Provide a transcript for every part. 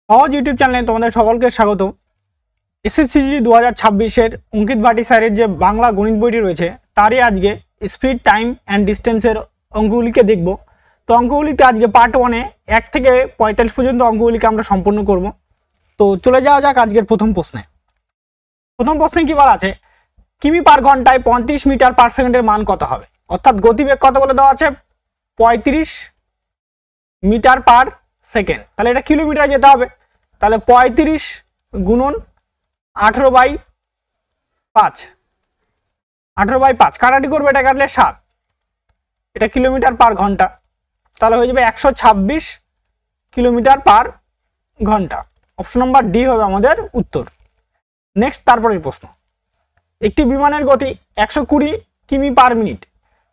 সহজ ইউটিউব চ্যানেলে তোমাদের সকলকে স্বাগত। এসএসসিজি 2026-এর অঙ্কিত ভাটি স্যারের যে বাংলা গণিত বইটি রয়েছে তারই আজকে স্পিড, টাইম অ্যান্ড ডিস্টেন্সের অঙ্কগুলিকে দেখব। তো অঙ্কগুলিতে আজকে পার্ট 1-এ 1 থেকে 45 পর্যন্ত অঙ্কগুলিকে আমরা সম্পূর্ণ করব। তো চলে যাওয়া যাক আজকের প্রথম প্রশ্নে। প্রথম প্রশ্নে কি বলা আছে, কিমি পার ঘন্টায় 35 মিটার পার সেকেন্ডের মান কত হবে? অর্থাৎ গতিবেগ কত বলে দেওয়া আছে? 35 মিটার পার সেকেন্ড। তাহলে এটা কিলোমিটারে যেতে হবে। তাহলে 35 গুণন 18/5, 18/5 কাটাটি করবে, এটা কাটলে 7, এটা কিলোমিটার পার ঘন্টা। তাহলে হয়ে যাবে 126 কিলোমিটার পার ঘন্টা। অপশন নাম্বার ডি হবে আমাদের উত্তর। নেক্সট, তারপরের প্রশ্ন, একটি বিমানের গতি 120 কিমি পার মিনিট,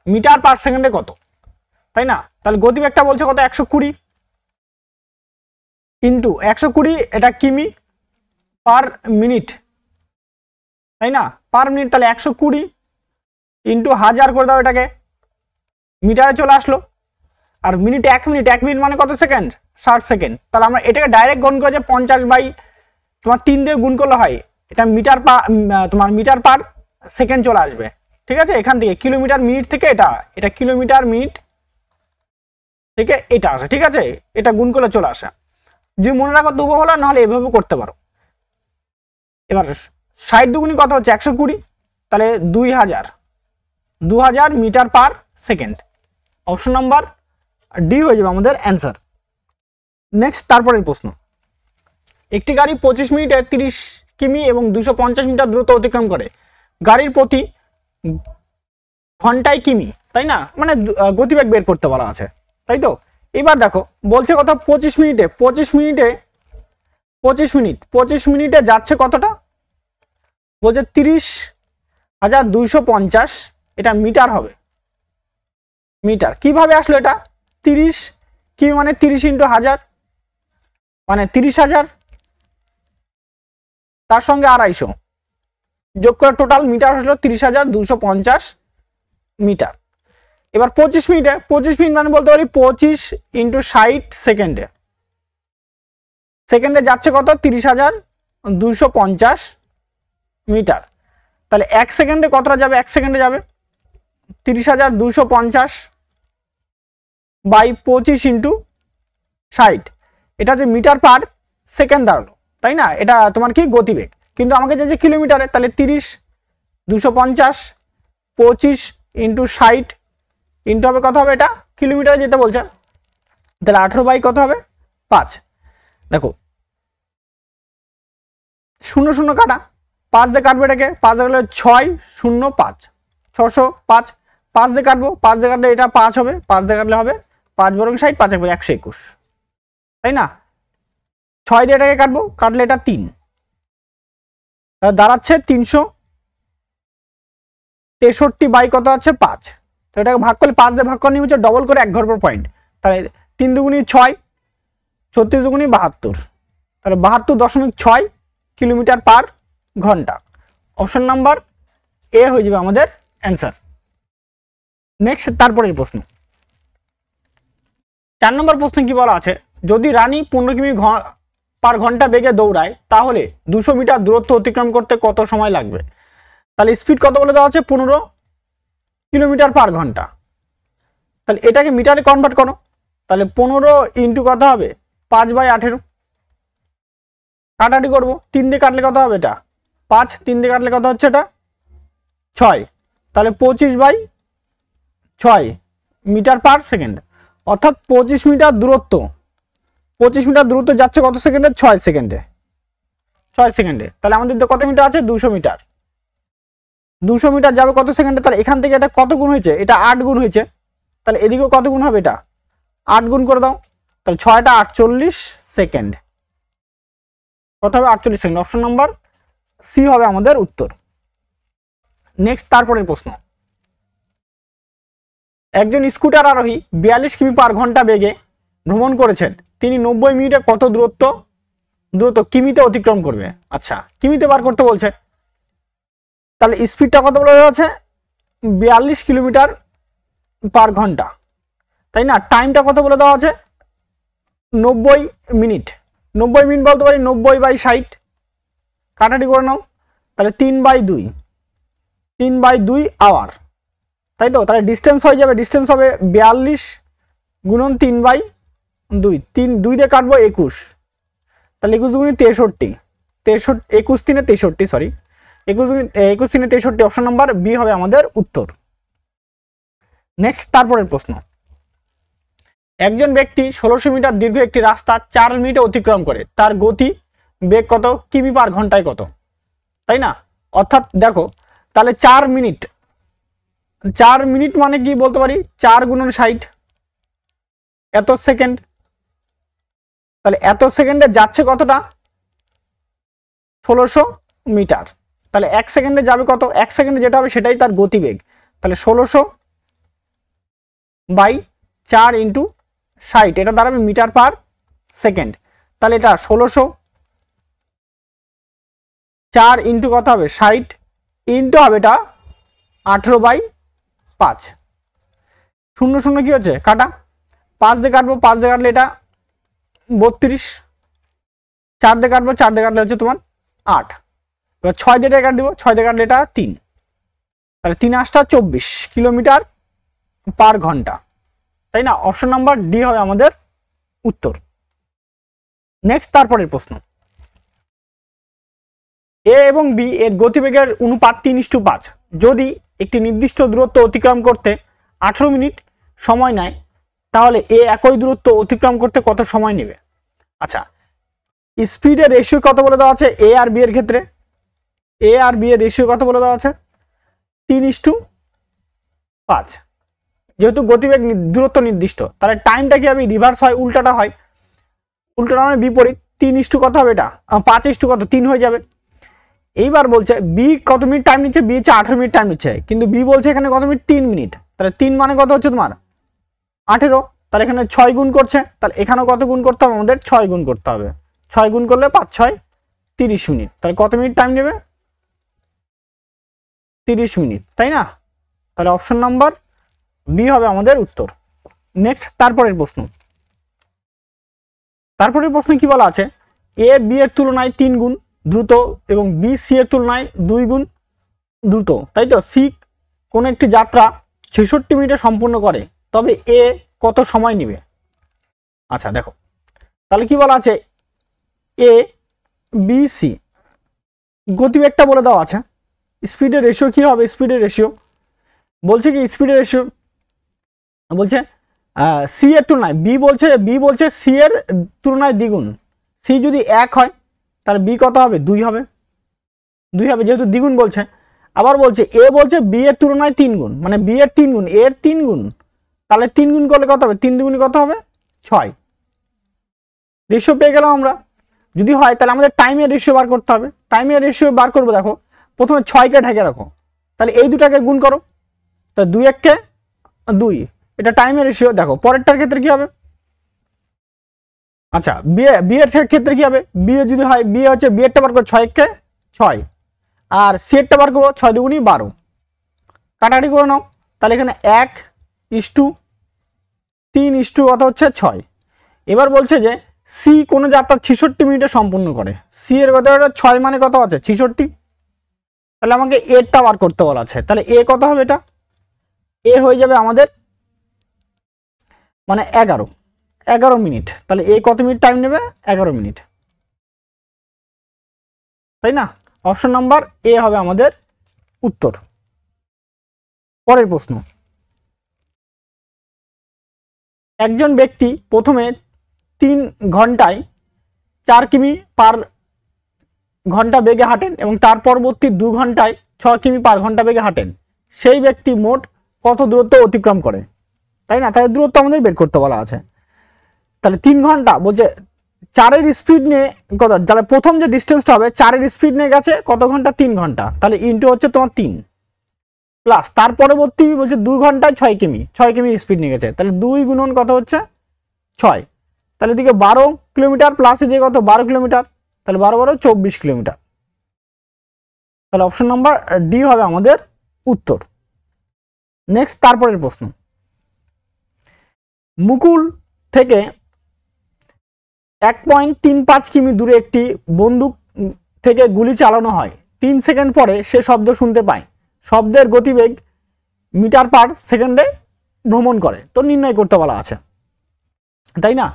মিটার পার সেকেন্ডে কত? তাই না? তাহলে গতিবেগটা বলছে কত? 120 ইন্টু 120, এটা কিমি পার মিনিট, তাই না? পার মিনিট, তাহলে 120 ইন্টু 1000 করে দাও, এটাকে মিটারে চলে আসলো। আর মিনিট, 1 মিনিট, 1 মিনিট মানে কত সেকেন্ড? 60 সেকেন্ড। তাহলে আমরা এটাকে ডাইরেক্ট গুণ করে যে 50/3 দিয়ে গুণ করলে হয়, এটা মিটার পার সেকেন্ড চলে আসবে। ঠিক আছে, এখান থেকে কিলোমিটার মিনিট থেকে এটা কিলোমিটার মিনিট থেকে এটা আসে। ঠিক আছে, এটা গুণ করলে চলে আসে। যদি মনে রাখো দুবো হলো, নাহলে এভাবে করতে পারো। এবার 60 দুগুণি কত হচ্ছে? 120, তাহলে 2000 metre per second. Option number D হয়ে যাবে আমাদের অ্যান্সার। নেক্সট, তারপরের প্রশ্ন, একটি গাড়ি 25 মিনিটে 30 কিমি এবং 250 মিটার দ্রুত অতিক্রম করে, গাড়ির প্রতি ঘন্টায় কিমি, তাই না? মানে গতিবেগ বের করতে বলা আছে, তাই তো? এবার দেখো বলছে কত? 25 মিনিটে যাচ্ছে কতটা? বলছে 30,250, এটা মিটার হবে। মিটার কিভাবে আসলো? এটা 30 কি মানে 30 ইন্টু 1000 মানে 30,000, তার সঙ্গে 250 যোগ করে টোটাল মিটার হলো 30,250 মিটার। এবার 25 মিনিট মানে বলতে পারি 25 ইন্টু 60 সেকেন্ডে। সেকেন্ডে যাচ্ছে কত? 30,250 মিটার। তাহলে 1 সেকেন্ডে কতটা যাবে? 1 সেকেন্ডে যাবে 30,250 বাই 25 ইন্টু 60, এটা যে মিটার পার সেকেন্ড দাঁড়ালো, তাই না? এটা তোমার কি গতিবেগ, কিন্তু আমাকে যে কিলোমিটারে, তাহলে 30,250 25 ইন্টু 60 ইন্টু হবে কত হবে? এটা কিলোমিটারে যেতে বলছে, তাহলে 18 কত হবে? 5। দেখো 0 0 কাটা, 5 দিয়ে কাটবে, এটাকে 5 দিয়ে কাটলে 6 0 5 605, 5 দিয়ে কাটবো, 5 দিয়ে কাটলে এটা 5 হবে, 5 দিয়ে কাটলে হবে 5 বরং 60, 5 হবে 121, তাই না? 6 দিয়ে এটাকে কাটবো, কাটলে এটা 3, দাঁড়াচ্ছে 363 বাই কত আছে? 5। তো এটাকে ভাগ করলে 5 দিয়ে ভাগ করে নিয়ে হচ্ছে ডবল করে 1 ঘর পর পয়েন্ট, তাহলে 3 দুগুণি 6, 36 দুগুণি 72, তাহলে 72.6 কিলোমিটার পার ঘন্টা। অপশন নাম্বার এ হয়ে যাবে আমাদের অ্যান্সার। নেক্সট, তারপরের প্রশ্ন, 4 নম্বর প্রশ্নে কি বলা আছে, যদি রানী 15 কিমি পার ঘন্টা বেগে দৌড়ায়, তাহলে 200 মিটার দূরত্ব অতিক্রম করতে কত সময় লাগবে? তাহলে স্পিড কত বলে দেওয়া আছে? 15 কিলোমিটার পার ঘন্টা। তাহলে এটাকে মিটারে কনভার্ট করো, তাহলে 15 ইন্টু কত হবে? 5/18, কাটাটি করবো, 3 দিয়ে কাটলে কত হবে? এটা 5, 3 দিয়ে কাটলে কত হচ্ছে? এটা 6, তাহলে 25/6 মিটার পার সেকেন্ড। অর্থাৎ 25 মিটার দূরত্ব যাচ্ছে কত সেকেন্ডে? 6 সেকেন্ডে। তাহলে আমাদের কত মিটার আছে? 200 মিটার। 200 মিটার যাবে কত সেকেন্ডে? তাহলে এখান থেকে এটা কত গুণ হয়েছে? এটা 8 গুণ হয়েছে, তাহলে এদিকেও কত গুণ হবে? এটা 8 গুণ করে দাও, তাহলে 6টা 48 সেকেন্ড। কত হবে? 48 সেকেন্ড। অপশন নাম্বার সি হবে আমাদের উত্তর। নেক্সট, তারপরের প্রশ্ন, একজন স্কুটার আরোহী 42 কিমি পার ঘন্টা বেগে ভ্রমণ করেছেন, তিনি 90 মিনিটে কত দূরত্ব কিমিতে অতিক্রম করবে? আচ্ছা, কিমিতে বার করতে বলছে, তাহলে স্পিডটা কত বলা আছে? 42 কিলোমিটার পার ঘন্টা, তাই না? টাইমটা কত বলে দেওয়া আছে? 90 মিনিট। 90 মিনিট বলতে পারি 90/60, কাটাটি করে নাও, তাহলে 3/2, 3/2 আওয়ার, তাই তো। তাহলে ডিস্টেন্স হয়ে যাবে, ডিস্টেন্স হবে 42 গুণন 3/2, 2 দিয়ে কাটবো 21, তাহলে 21 গুণে 63, 21 3 63, সরি 21 3 63, অপশন নাম্বার বি হবে আমাদের উত্তর। নেক্সট তারপরের প্রশ্ন, একজন ব্যক্তি 1600 মিটার দীর্ঘ একটি রাস্তা 4 মিনিটে অতিক্রম করে, তার গতি বেগ কত, কিমি পার ঘন্টায় কত, তাই না। অর্থাৎ দেখো তাহলে 4 মিনিট, 4 মিনিট মানে কি বলতে পারি 4 গুণন 60, এত সেকেন্ড, তাহলে এত সেকেন্ডে যাচ্ছে কতটা 1600 মিটার, তাহলে 1 সেকেন্ডে যাবে কত, 1 সেকেন্ডে যেটা হবে সেটাই তার গতিবেগ, তাহলে 1600/4 × 60, এটা দাঁড়াবে মিটার পার সেকেন্ড, তাহলে এটা 1600/4 ইন্টু কত হবে 60 ইন্টু হবে এটা 18/5, 0 0 কি হচ্ছে কাটা, 5 দিয়ে কাটবো, 5 দিয়ে কাটলে এটা 32, 4 দিয়ে কাটবো, 4 দিয়ে কাটলে হচ্ছে তোমার 8, এবার 6 দিয়ে কাট দিব, 6 দিয়ে কাটলে এটা 3, তাহলে 3 8 24 কিলোমিটার পার ঘন্টা, তাই না। অপশন নাম্বার ডি হবে আমাদের উত্তর। নেক্সট তারপরের প্রশ্ন, এ এবং বি এর গতিবেগের অনুপাত 3:5, যদি একটি নির্দিষ্ট দূরত্ব অতিক্রম করতে 18 মিনিট সময় নেয়, তাহলে এ একই দূরত্ব অতিক্রম করতে কত সময় নেবে। আচ্ছা, স্পিডের রেশিও কত বলে দেওয়া আছে এ আর বি এর ক্ষেত্রে, এ আর বি এর রেশিও কত বলে দেওয়া আছে 3:5, যেহেতু গতিবেগ দূরত্ব নির্দিষ্ট, তাহলে টাইমটা কি হবে রিভার্স হয়, উল্টাটা হয়, উল্টাটা মানে বিপরীত, 3 কত হবে এটা 5 কত 3 হয়ে যাবে। এইবার বলছে বি কত মিনিট টাইম নিচ্ছে, বি হচ্ছে 18 মিনিট টাইম নিচ্ছে, কিন্তু বি বলছে এখানে কত মিনিট 3 মিনিট, তাহলে 3 মানে কত হচ্ছে তোমার 18, তাহলে এখানে 6 গুণ করছে, তাহলে এখানেও কত গুণ করতে হবে আমাদের 6 গুণ করতে হবে, 6 গুণ করলে 5 6 30 মিনিট, তাহলে কত মিনিট টাইম নেবে 30 মিনিট, তাই না। তাহলে অপশন নাম্বার বি হবে আমাদের উত্তর। নেক্সট তারপরের প্রশ্ন, তারপরের প্রশ্নে কি বলা আছে, এ বি এর তুলনায় 3 গুণ দ্রুত এবং বি সি এর তুলনায় 2 গুণ দ্রুত, তাই তো। সি কোন একটি যাত্রা 66 মিনিটে সম্পূর্ণ করে, তবে এ কত সময় নেবে। আচ্ছা দেখো তাহলে কি বলা আছে, এ বি সি গতিবেগটা বলে দেওয়া আছে, স্পিডের রেশিও কি হবে, স্পিডের রেশিও বলছে কি, স্পিডের রেশিও বলছে সি এর তুলনায়, বি বলছে সি এর তুলনায় দ্বিগুণ, সি যদি 1 হয় তাহলে বি কত হবে 2 হবে, 2 হবে যেহেতু দ্বিগুণ বলছে। আবার বলছে এ বলছে বি এর তুলনায় 3 গুণ, মানে বি এর 3 গুণ এর 3 গুণ, তাহলে 3 গুণ করলে কত হবে 3 দুগুণে কত হবে 6, রেশিও পেয়ে গেলাম আমরা। যদি হয় তাহলে আমাদের টাইমের রেশিও বার করতে হবে, টাইমের রেশিও বার করবো, দেখো প্রথমে 6কে ঢেকে রাখো, তাহলে এই দুটাকে গুণ করো, তো 2 1 2, এটা টাইমের রেশিও। দেখো পরেরটার ক্ষেত্রে কি হবে, আচ্ছা বি এর ক্ষেত্রে কি হবে, বি এ যদি হয় বি হচ্ছে বি এরটা বার করো 6 1 6, আর সি এরটা বার করবো 6 2 12, কাটাকাটি করে নাও, তাহলে এখানে 1:3 কত হচ্ছে 6। এবার বলছে যে সি কোনো যাত্রা 66 মিনিটে সম্পূর্ণ করে, সি এর কথা 6 মানে কত আছে 66, তাহলে আমাকে এরটা বার করতে বলা আছে, তাহলে এ কত হবে, এটা এ হয়ে যাবে আমাদের মানে 11 মিনিট, তাহলে এ কত মিনিট টাইম নেবে 11 মিনিট, তাই না। অপশন নাম্বার এ হবে আমাদের উত্তর। পরের প্রশ্ন, একজন ব্যক্তি প্রথমে 3 ঘন্টায় 4 কিমি পার ঘন্টা বেগে হাঁটেন এবং তার পরবর্তী 2 ঘন্টায় 6 কিমি পার ঘন্টা বেগে হাঁটেন, সেই ব্যক্তি মোট কত দূরত্ব অতিক্রম করে, তাই না। তাহলে দূরত্ব আমাদের বের করতে বলা আছে, তাহলে 3 ঘন্টা বলছে 4-এর স্পিড নিয়ে কত, তাহলে প্রথম যে ডিস্টেন্সটা হবে 4-এর স্পিড নিয়ে গেছে কত ঘন্টা 3 ঘন্টা, তাহলে ইন্টু হচ্ছে তোমার 3 প্লাস তার পরবর্তী বলছে 2 ঘন্টায় 6 কিমি স্পিড নিয়ে গেছে, তাহলে 2 গুণন কত হচ্ছে 6, তাহলে এদিকে 12 কিলোমিটার প্লাস এদিকে কত 12 কিলোমিটার, তাহলে 12 12 24 কিলোমিটার, তাহলে অপশন নাম্বার ডি হবে আমাদের উত্তর। নেক্সট তারপরের প্রশ্ন, মুকুল থেকে 1.35 কিমি দূরে একটি বন্দুক থেকে গুলি চালানো হয়, 3 সেকেন্ড পরে সে শব্দ শুনতে পায়, শব্দের গতিবেগ মিটার পার সেকেন্ডে ভ্রমণ করে, তো নির্ণয় করতে বলা আছে, তাই না?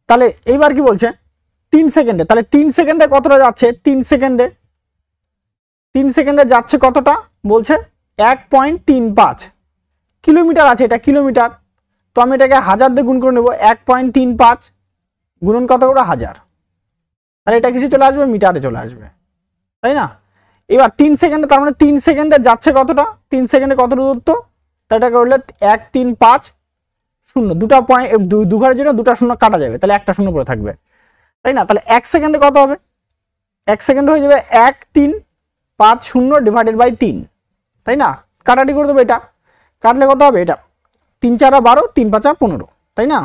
তাহলে এইবার কি বলছে 3 সেকেন্ডে, তাহলে 3 সেকেন্ডে কতটা যাচ্ছে, 3 সেকেন্ডে যাচ্ছে কতটা বলছে 1.35 কিলোমিটার আছে, এটা কিলোমিটার, তো আমি এটাকে 1000 দিয়ে গুণ করে নেব, 1.35 গুণন কত করে 1000, তাহলে এটা কিছু চলে আসবে মিটারে চলে আসবে, তাই না? এবার 3 সেকেন্ডে, তার মানে 3 সেকেন্ডে যাচ্ছে কতটা, 3 সেকেন্ডে কত দূরত্ব, তাই এটা করলে 135 দুটা পয়েন্ট, দু ঘরের জন্য দুটা শূন্য কাটা যাবে, তাহলে একটা শূন্য পড়ে থাকবে, তাই না? তাহলে 1 সেকেন্ডে কত হবে, 1 সেকেন্ডে হয়ে যাবে 1350 ডিভাইডেড বাই 3, তাই না? কাটাটি করে দেবো, এটা কাটলে কত হবে, এটা 3 4 12, 3 5 15, তাই না?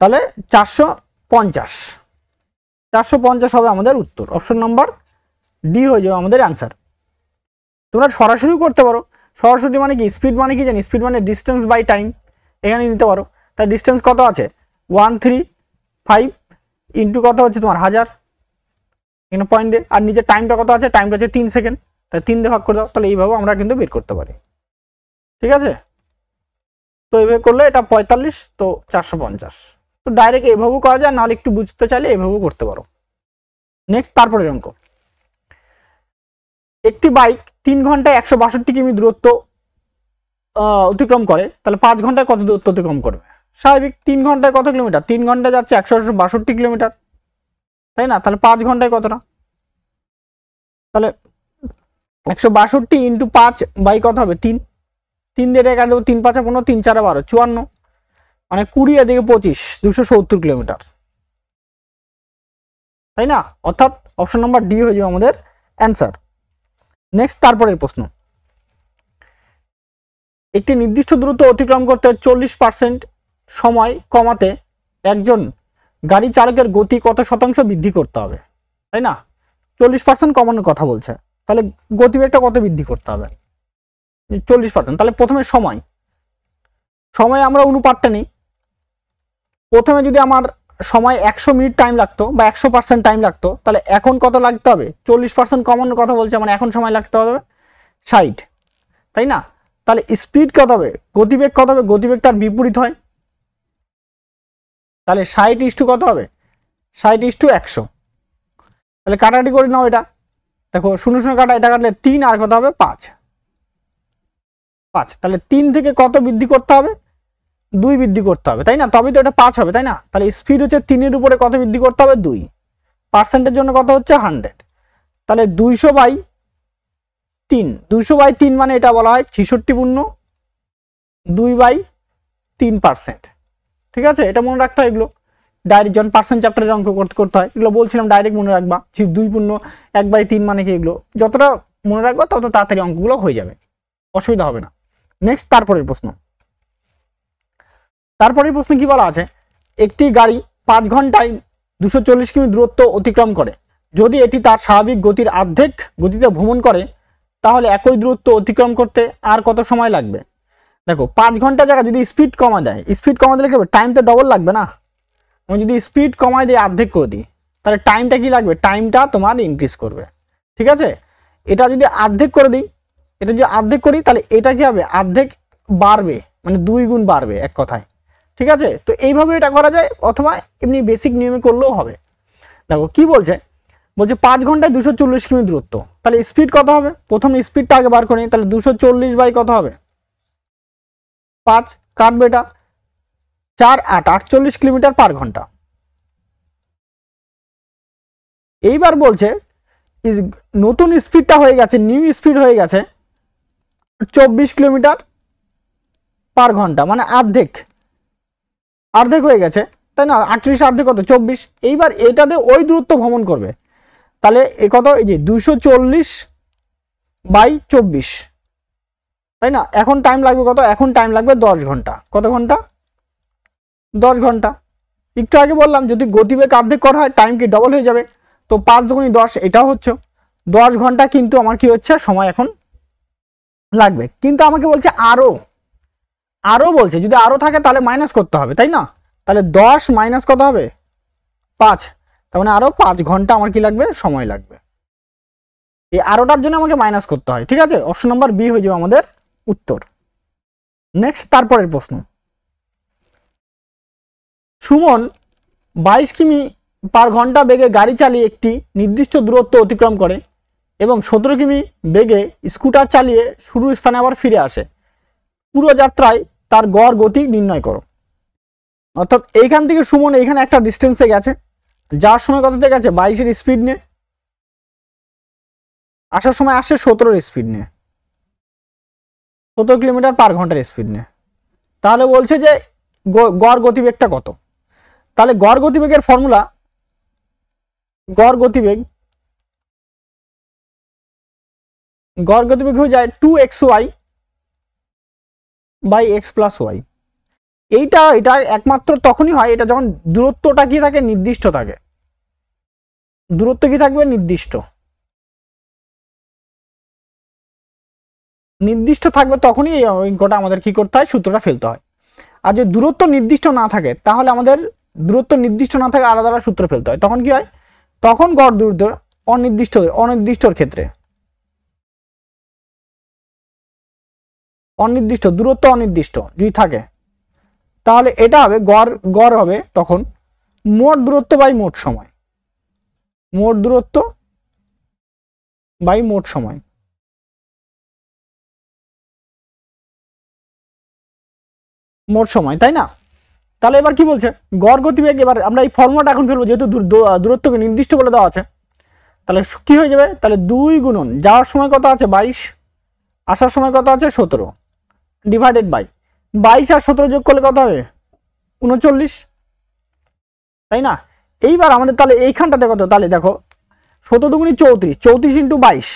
তাহলে 450 হবে আমাদের উত্তর, অপশন নাম্বার ডি হয়ে যাবে আমাদের অ্যান্সার। তোমরা সরাসরি করতে পারো, সরাসরি মানে কি, স্পিড মানে কি জানি, স্পিড মানে ডিস্টেন্স বাই টাইম, এখানে নিতে পারো, তাই ডিস্টেন্স কত আছে 135 ইন্টু কত হচ্ছে তোমার 1000, এখানে পয়েন্ট দিয়ে, আর নিচে টাইমটা কত আছে, টাইমটা হচ্ছে 3 সেকেন্ড, তাই 3 দিয়ে ভাগ করে দাও, তাহলে এইভাবে আমরা কিন্তু বের করতে পারি, ঠিক আছে? তো এইভাবে করলে এটা 45, তো 450, তো ডাইরেক্ট এইভাবেও করা যায়, নাহলে একটু বুঝতে চাইলে এইভাবেও করতে পারো। নেক্সট তারপরের অঙ্ক, একটি বাইক 3 ঘন্টায় 162 কিমি দূরত্ব অতিক্রম করে, তাহলে 5 ঘন্টায় কত দূরত্ব অতিক্রম করবে? স্বাভাবিক, 3 ঘন্টায় কত কিলোমিটার, 3 ঘন্টায় যাচ্ছে 162 কিলোমিটার, তাই না? তাহলে 5 ঘন্টায় কতটা, তাহলে 162 ইন্টু 5 বাই কত হবে 3, 3 দিয়ে কাটে দেবো, 3 5 15, 3 4 12, 54, মানে 20 এদিকে 25, 270 কিলোমিটার, তাই না? অর্থাৎ অপশন নাম্বার ডি হয়ে যাবে আমাদের অ্যান্সার। নেক্সট তারপরের প্রশ্ন, একটি নির্দিষ্ট দূরত্ব অতিক্রম করতে 40% সময় কমাতে একজন গাড়ি চালকের গতি কত শতাংশ বৃদ্ধি করতে হবে, তাই না? 40% কমানোর কথা বলছে, তাহলে গতিবেগটা কত বৃদ্ধি করতে হবে, 40%, তাহলে প্রথমে সময় আমরা অনুপাতটা নিই, প্রথমে যদি আমার সময় 100 মিনিট টাইম লাগতো বা 100% টাইম লাগতো, তাহলে এখন কত লাগতে হবে, 40% কমানোর কথা বলছে, মানে এখন সময় লাগতে হবে 60, তাই না? তাহলে স্পিড কত হবে, গতিবেগ কত হবে, গতিবেগ তার বিপরীত হয়, তাহলে 60 কত হবে, 60:100, তাহলে কাটাকাটি করে নাও, এটা দেখো 0 0 কাটা, এটা কাটলে 3, আর কত হবে 5, তাহলে 3 থেকে কত বৃদ্ধি করতে হবে, 2 বৃদ্ধি করতে হবে, তাই না? তবেই তো এটা 5 হবে, তাই না? তাহলে স্পিড হচ্ছে 3 এর উপরে কত বৃদ্ধি করতে হবে, 2, পার্সেন্টের জন্য কত হচ্ছে 100, তাহলে 200/3 মানে এটা বলা হয় 66/2/3%, ঠিক আছে? এটা মনে রাখতে হয়, এগুলো ডাইরেক্ট যখন পার্সেন্ট চ্যাপ্টারের অঙ্ক করতে হয়, এগুলো বলছিলাম ডাইরেক্ট মনে রাখবা, 2/1/3 মানে কি, এগুলো যতটা মনে রাখবা তত তাড়াতাড়ি অঙ্কগুলো হয়ে যাবে, অসুবিধা হবে না। নেক্সট তারপরের প্রশ্ন কি বলা আছে, একটি গাড়ি 5 ঘন্টায় 240 কিমি দূরত্ব অতিক্রম করে, যদি এটি তার স্বাভাবিক গতির অর্ধেক গতিতে ভ্রমণ করে, তাহলে একই দূরত্ব অতিক্রম করতে আর কত সময় লাগবে? দেখো 5 ঘন্টা জায়গায় যদি স্পিড কমা দেয়, স্পিড কমা দিলে কি হবে, টাইম তো ডবল লাগবে না, আমি যদি স্পিড কমায় দিয়ে অর্ধেক করে দিই, তাহলে টাইমটা কি লাগবে, টাইমটা তোমার ইনক্রিজ করবে, ঠিক আছে? এটা যদি অর্ধেক করে দিই, এটা যদি অর্ধেক করি, তাহলে এটা কি হবে, অর্ধেক বাড়বে, মানে 2 গুণ বাড়বে এক কথায়, ঠিক আছে? তো এইভাবে এটা করা যায়, অথবা এমনি বেসিক নিয়মে করলেও হবে। দেখো কি বলছে 5 ঘন্টায় 240 কিমি দূরত্ব, তাহলে স্পিড কত হবে, প্রথম স্পিডটা আগে বার করে নিই, তাহলে 240 বাই কত হবে 5, কাটবে এটা 4 8 48 কিলোমিটার পার ঘন্টা। এইবার বলছে নতুন স্পিডটা হয়ে গেছে, নিউ স্পিড হয়ে গেছে 24 কিলোমিটার পার ঘন্টা, মানে অর্ধেক হয়ে গেছে, তাই না? 38 অর্ধেক কত 24, এইবার এটাতে ওই দূরত্ব ভ্রমণ করবে, তাহলে এ কত, এই যে 240/24, তাই না? এখন টাইম লাগবে কত, এখন টাইম লাগবে 10 ঘন্টা, কত ঘন্টা, 10 ঘন্টা। একটু আগে বললাম যদি গতিবেগ অর্ধেক করা হয় টাইম কি ডবল হয়ে যাবে, তো 5 দুগুণে 10, এটাও হচ্ছে 10 ঘন্টা, কিন্তু আমার কি হচ্ছে সময় এখন লাগবে, কিন্তু আমাকে বলছে আরো বলছে, যদি আরো থাকে তাহলে মাইনাস করতে হবে, তাই না? তাহলে 10 মাইনাস কত হবে 5, তার মানে আরো 5 ঘন্টা আমার কি লাগবে, সময় লাগবে। এই আরোটার জন্য আমাকে মাইনাস করতে হয়, ঠিক আছে। অপশন নাম্বার বি হয়ে যাবে আমাদের উত্তর। নেক্সট তারপরের প্রশ্ন, সুমন 22 কিমি পার ঘন্টা বেগে গাড়ি চালিয়ে একটি নির্দিষ্ট দূরত্ব অতিক্রম করে এবং 17 কিমি বেগে স্কুটার চালিয়ে শুরুর স্থানে আবার ফিরে আসে। পুরো যাত্রায় তার গড় গতি নির্ণয় করো। অর্থাৎ এইখান থেকে সুমন এইখানে একটা ডিস্টেন্সে গেছে, যাওয়ার সময় কততে গেছে 22-এর স্পিড নিয়ে, আসার সময় আসে 17-এর স্পিড নিয়ে, 17 কিলোমিটার পার ঘন্টার স্পিড নিয়ে। তাহলে বলছে যে গড় গতিবেগটা কত। তাহলে গড় গতিবেগের ফর্মুলা, গড় গতিবেগ হয়ে যায় 2xy by x plus Y. এটা একমাত্র তখনই হয় এটা যখন দূরত্বটা কি থাকে, নির্দিষ্ট থাকে। দূরত্ব কি থাকবে, নির্দিষ্ট থাকবে, তখনই এই অঙ্কটা আমাদের কি করতে হয়, সূত্রটা ফেলতে হয়। আর যদি দূরত্ব নির্দিষ্ট না থাকে তাহলে আমাদের দূরত্ব নির্দিষ্ট না থাকে আলাদা আলাদা সূত্র ফেলতে হয়। তখন কি হয়, তখন গড় দূরত্ব অনির্দিষ্টর ক্ষেত্রে দূরত্ব অনির্দিষ্ট যদি থাকে তাহলে এটা হবে গড় হবে তখন মোট দূরত্ব বাই মোট সময়, মোট দূরত্ব বাই মোট সময়। তাই না। তাহলে এবার কি বলছে, গড় গতিবেগ, এবার আমরা এই ফর্মুলাটা এখন ফেলবো, যেহেতু দূরত্বকে নির্দিষ্ট বলে দেওয়া আছে। তাহলে কি হয়ে যাবে, তাহলে 2 গুণন যাওয়ার সময় কত আছে 22, আসার সময় কত আছে 17, ডিভাইডেড বাই 22 আর 17 যোগ করলে কত হবে 39, তাই না। এইবার আমাদের তাহলে এইখানটাতে কত, তাহলে দেখো 17 দুগুণি 34, 34 ইন্টু 22,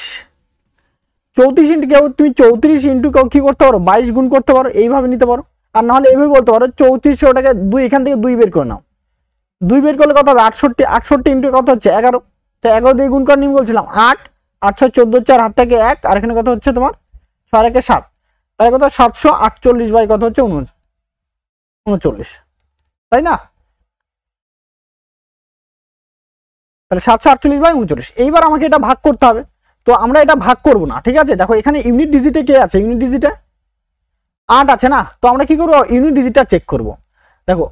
34 ইন্টু কেউ তুমি 34 ইন্টু কেউ কি করতে পারো 22 গুণ করতে পারো, এইভাবে নিতে পারো। আর নাহলে এইভাবে বলতে পারো 3400টাকে 2, এখান থেকে 2 বের করে নাও, 2 বের করলে কত হবে 68, 68 ইন্টু কত হচ্ছে 11, তো 11 দিয়ে গুণ করে নিয়ে বলছিলাম 8, 8 6 14, 4 হাত থেকে 1, আর এখানে কত হচ্ছে তোমার 4 1 7, তাহলে কত 748 বাই কত হচ্ছে 39, তাই না। তাহলে 748 বাই 39। এইবার আমাকে এটা ভাগ করতে হবে, তো আমরা এটা ভাগ করব না, ঠিক আছে। দেখো এখানে ইউনিট ডিজিটে কে আছে, ইউনিট ডিজিটে 8 আছে না, তো আমরা কি করব ইউনিট ডিজিটটা চেক করব। দেখো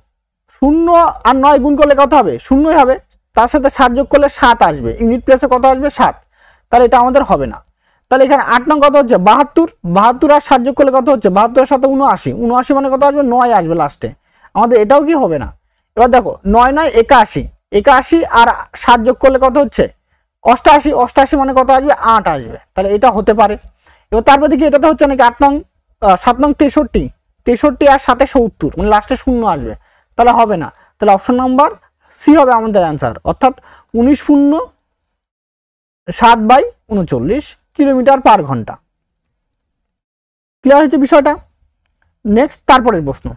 0 আর 9 গুণ করলে কত হবে 0ই হবে, তার সাথে 7 যোগ করলে 7 আসবে, ইউনিট প্লেসে কত আসবে 7, তাহলে এটা আমাদের হবে না। তাহলে এখানে 8 নং কত হচ্ছে 72, 72 আর 7 যোগ করলে কত হচ্ছে 72 এর সাথে 79, 79 মানে কত আসবে 9 আসবে লাস্টে, আমাদের এটাও কি হবে না। এবার দেখো 9 9 81, 81 আর 7 যোগ করলে কত হচ্ছে 88, 88 মানে কত আসবে 8 আসবে, তাহলে এটা হতে পারে। এবার তারপর দেখি এটাতে হচ্ছে নাকি 8 নং 7 নং 63, 63 আর 7 70 মানে লাস্টে 0 আসবে, তাহলে হবে না। তাহলে অপশন নাম্বার সি হবে আমাদের অ্যান্সার, অর্থাৎ 19.7 বাই 39 কিলোমিটার পার ঘন্টা। ক্লিয়ার হচ্ছে বিষয়টা। নেক্সট তারপরের প্রশ্ন,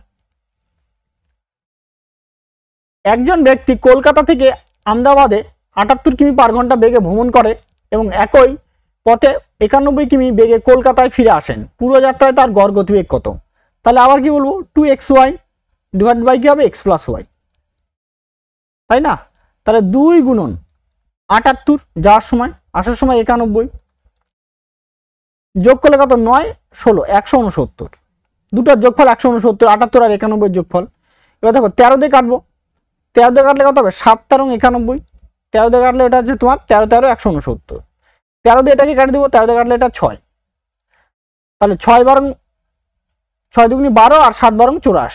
একজন ব্যক্তি কলকাতা থেকে আহমেদাবাদে 78 কিমি পার ঘন্টা বেগে ভ্রমণ করে এবং একই পথে 91 কিমি বেগে কলকাতায় ফিরে আসেন। পুরো যাত্রায় তার গড় গতিবেগ কত। তাহলে আবার কি বলবো 2xy ডিভাইড বাই কি হবে x প্লাস ওয়াই, তাই না। তাহলে 2 গুণন 78 যাওয়ার সময়, আসার সময় 91, যোগ করলে কত 9 16 169, দুটার যোগফল 169, 78 আর 91 যোগফল। এবার দেখো 13 দিয়ে কাটবো, 13 দিয়ে কাটলে কত হবে 7 13 91, 13 দিয়ে কাটলে এটা হচ্ছে তোমার 13 13 169, 13 দিয়ে এটাকে কাটে দিব, 13 দিয়ে কাটলে এটা 6, তাহলে 6 বারং 6 দুগুনি 12 আর 7 বারং 84,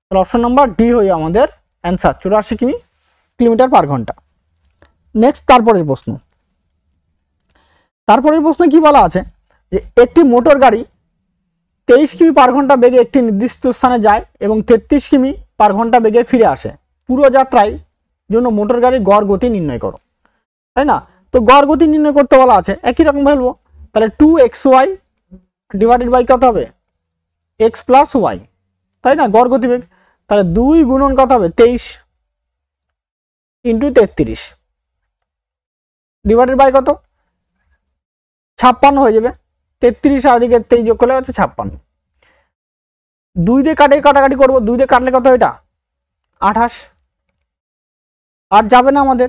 তাহলে অপশন নাম্বার ডি হয়ে আমাদের অ্যান্সার 84 কিলোমিটার পার ঘন্টা। নেক্সট তারপরের প্রশ্ন কি বলা আছে, যে একটি মোটর গাড়ি 23 কিমি পার ঘন্টা বেগে একটি নির্দিষ্ট স্থানে যায় এবং 33 কিমি পার ঘন্টা বেগে ফিরে আসে। পুরো যাত্রায় জন্য মোটর গাড়ির গড় গতি নির্ণয় করো, তাই না। তো গড় গতি নির্ণয় করতে বলা আছে, একই রকম বলবো, তাহলে 2xy ডিভাইডেড বাই কত হবে x প্লাস ওয়াই, তাই না, গড় গতিবেগ। তাহলে 2 গুণন কত হবে 23 ইন্টু 33 ডিভাইডেড বাই কত 56 হয়ে যাবে, 33 আর দিকে 23 যোগ করলে হচ্ছে 56, 2 দিয়ে কাটাকাটি করবো, 2 দিয়ে কাটলে কত এটা 28, আর যাবে না আমাদের।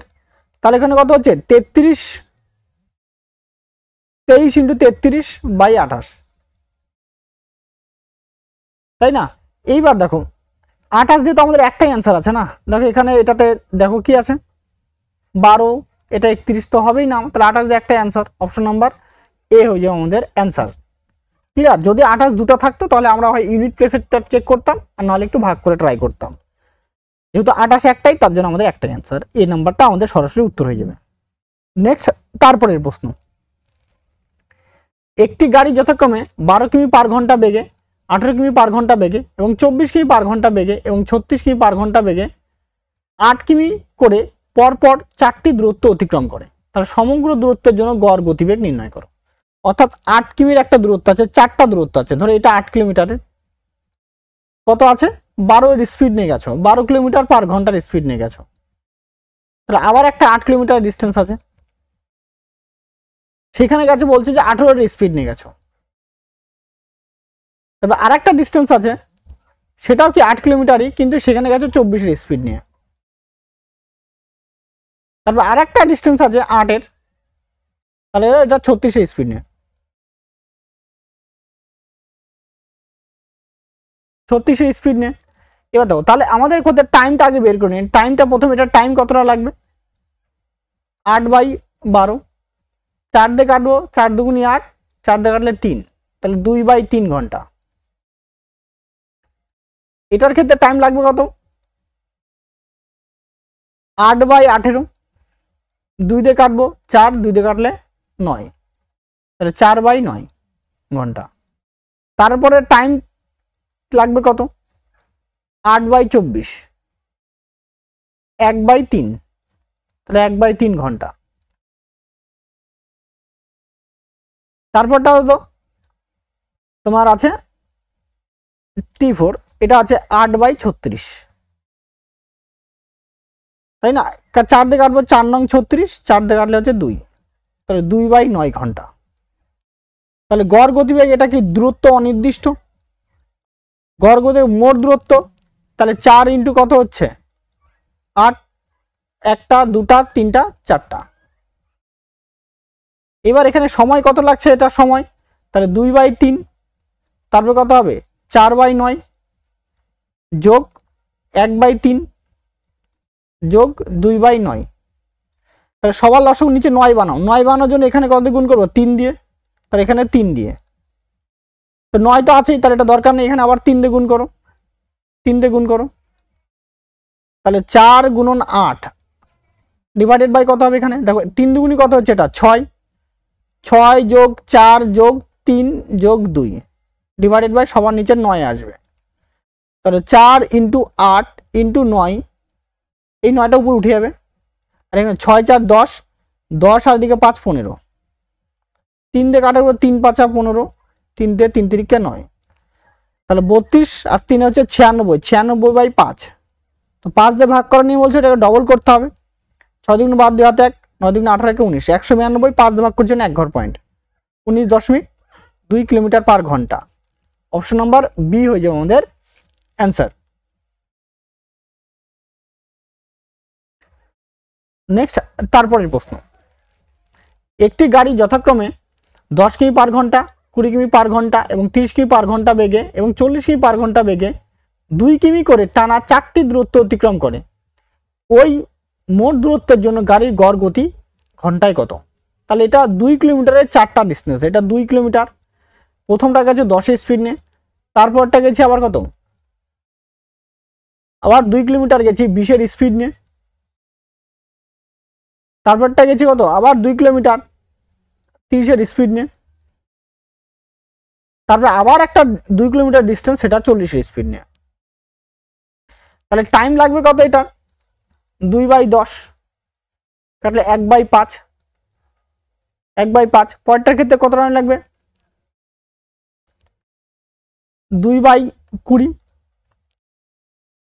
তাহলে এখানে কত হচ্ছে 23 × 33/28, তাই না? এইবার দেখো 28 দিয়ে তো আমাদের একটাই অ্যান্সার আছে না। দেখো এখানে এটাতে দেখো কি আছে 12, এটা 31 তো হবেই না, তাহলে 28 দিয়ে একটাই অ্যান্সার, অপশন নাম্বার এ হয়ে যাবে আমাদের অ্যান্সার। ক্লিয়ার? যদি 28 দুটো থাকতো তাহলে আমরা হয় ইউনিট প্লেসেরটা চেক করতাম আর নাহলে একটু ভাগ করে ট্রাই করতাম। যেহেতু 28 একটাই, তার জন্য আমাদের একটাই অ্যান্সার, এই নাম্বারটা আমাদের সরাসরি উত্তর হয়ে যাবে। নেক্সট তারপরের প্রশ্ন, একটি গাড়ি যথাক্রমে 12 কিমি/ঘন্টা বেগে, 18 কিমি/ঘন্টা বেগে এবং 24 কিমি/ঘন্টা বেগে এবং 36 কিমি/ঘন্টা বেগে 8 কিমি করে পরপর 4টি দূরত্ব অতিক্রম করে, তাহলে সমগ্র দূরত্বের জন্য গড় গতিবেগ নির্ণয় করো। অর্থাৎ 8 কিমির একটা দূরত্ব আছে, 4টা দূরত্ব আছে, ধরো এটা 8 কিলোমিটারের, কত আছে 12 এর স্পিড নিয়ে গেছো, 12 কিলোমিটার/ঘন্টার স্পিড নিয়ে গেছো। তাহলে আবার একটা 8 কিলোমিটার ডিস্টেন্স আছে, সেখানে গেছে বলছে যে 18 এর স্পিড নিয়ে গেছো। তবে আর একটা ডিস্টেন্স আছে, সেটাও কি 8 কিলোমিটারই, কিন্তু সেখানে গেছে 24 এর স্পিড নিয়ে। তারপর আর একটা ডিস্টেন্স আছে 8 এর, তাহলে এটা 36 এর স্পিড নিয়ে, 36 এর স্পিড নিয়ে। এবার দেখো তাহলে আমাদের কোথায় টাইমটা আগে বের করে নিন। টাইমটা প্রথমে, এটা টাইম কতটা লাগবে 8/12, 4 দিয়ে কাটবো, 4 দুগুনি 8, 4 দিয়ে কাটলে 3, তাহলে 2/3 ঘন্টা। এটার ক্ষেত্রে টাইম লাগবে কত 8/18, 2 দিয়ে কাটবো 4, 2 দিয়ে কাটলে 9, তাহলে 4/9 ঘন্টা। তারপরে টাইম লাগবে কত 8/24, 1/3, তাহলে 1/3 ঘন্টা। তারপরটা হতো তোমার আছে T4, এটা আছে 8/36, তাই না? 4 দিয়ে কাটবো 4 নং 36, 4 দিয়ে কাটলে হচ্ছে 2, তাহলে 2/9 ঘন্টা। তাহলে গড় গতিবেগ, এটা কি দূরত্ব অনির্দিষ্ট, গড় গতিবেগ মোট দূরত্ব, তাহলে 4 ইন্টু কত হচ্ছে 8, 1টা 2টা 3টা 4টা। এবার এখানে সময় কত লাগছে, এটা সময়, তাহলে 2/3, তারপর কত হবে 4/9 যোগ 1/3 যোগ 2/9, তাহলে সবার লসক নিচে 9 বানাও। 9 বানানোর জন্য এখানে কত গুণ করবো 3 দিয়ে, তাহলে এখানে 3 দিয়ে, তো 9 তো আছেই, তাহলে এটা দরকার নেই, এখানে আবার 3 দিয়ে গুণ করো, 3 দিয়ে গুণ করো, তাহলে 4 × 8 ডিভাইডেড বাই কত হবে, এখানে দেখো 3 দুগুণি কত হচ্ছে, এটা 6, 6 যোগ 4 যোগ 3 যোগ 2 ডিভাইডেড বাই সবার নিচে 9 আসবে, তাহলে 4 × 8 × 9, এই 9টা উপর উঠে যাবে, আর এখানে 6 4 10, 10 আর দিকে 5 15, 3 দিয়ে কাটার পর 3 5 15, 3 দিয়ে 3 3 9, তাহলে 32 আর 3 হচ্ছে 96, 96/5, তো 5 দিয়ে ভাগ করা নিয়ে বলছে, এটাকে ডবল করতে হবে, 6 দুগুণ 12 2 হাতে 1, 9 দুগুণ 18 × 19, 192, 5 দিয়ে ভাগ করছে 1 ঘর পয়েন্ট, 19.2 কিলোমিটার/ঘন্টা। অপশন নাম্বার বি হয়ে যাবে আমাদের অ্যান্সার। নেক্সট তারপরের প্রশ্ন, একটি গাড়ি যথাক্রমে 10 কিমি/ঘন্টা, 20 কিমি/ঘন্টা এবং 30 কিমি/ঘন্টা বেগে এবং 40 কিমি/ঘন্টা বেগে 2 কিমি করে টানা 4টি দূরত্ব অতিক্রম করে, ওই মোট দূরত্বের জন্য গাড়ির গড় গতি ঘন্টায় কত? তাহলে এটা 2 কিলোমিটারের 4টা ডিস্টেন্স, এটা 2 কিলোমিটার, প্রথমটা গেছে 10 স্পিড নিয়ে, তারপরটা গেছে আবার কত, আবার 2 কিলোমিটার গেছি 20 স্পিড নিয়ে, তারপরটা গেছি কত, আবার 2 কিলোমিটার 30 স্পিড নিয়ে, তারপর আবার একটা 2 কিলোমিটার ডিস্টেন্স, সেটা 40 স্পিড নিয়ে। তাহলে টাইম লাগবে কত, এটা 2/10 কাটলে 1/5, 1/5, পরেরটার ক্ষেত্রে কত টাইম লাগবে 2/20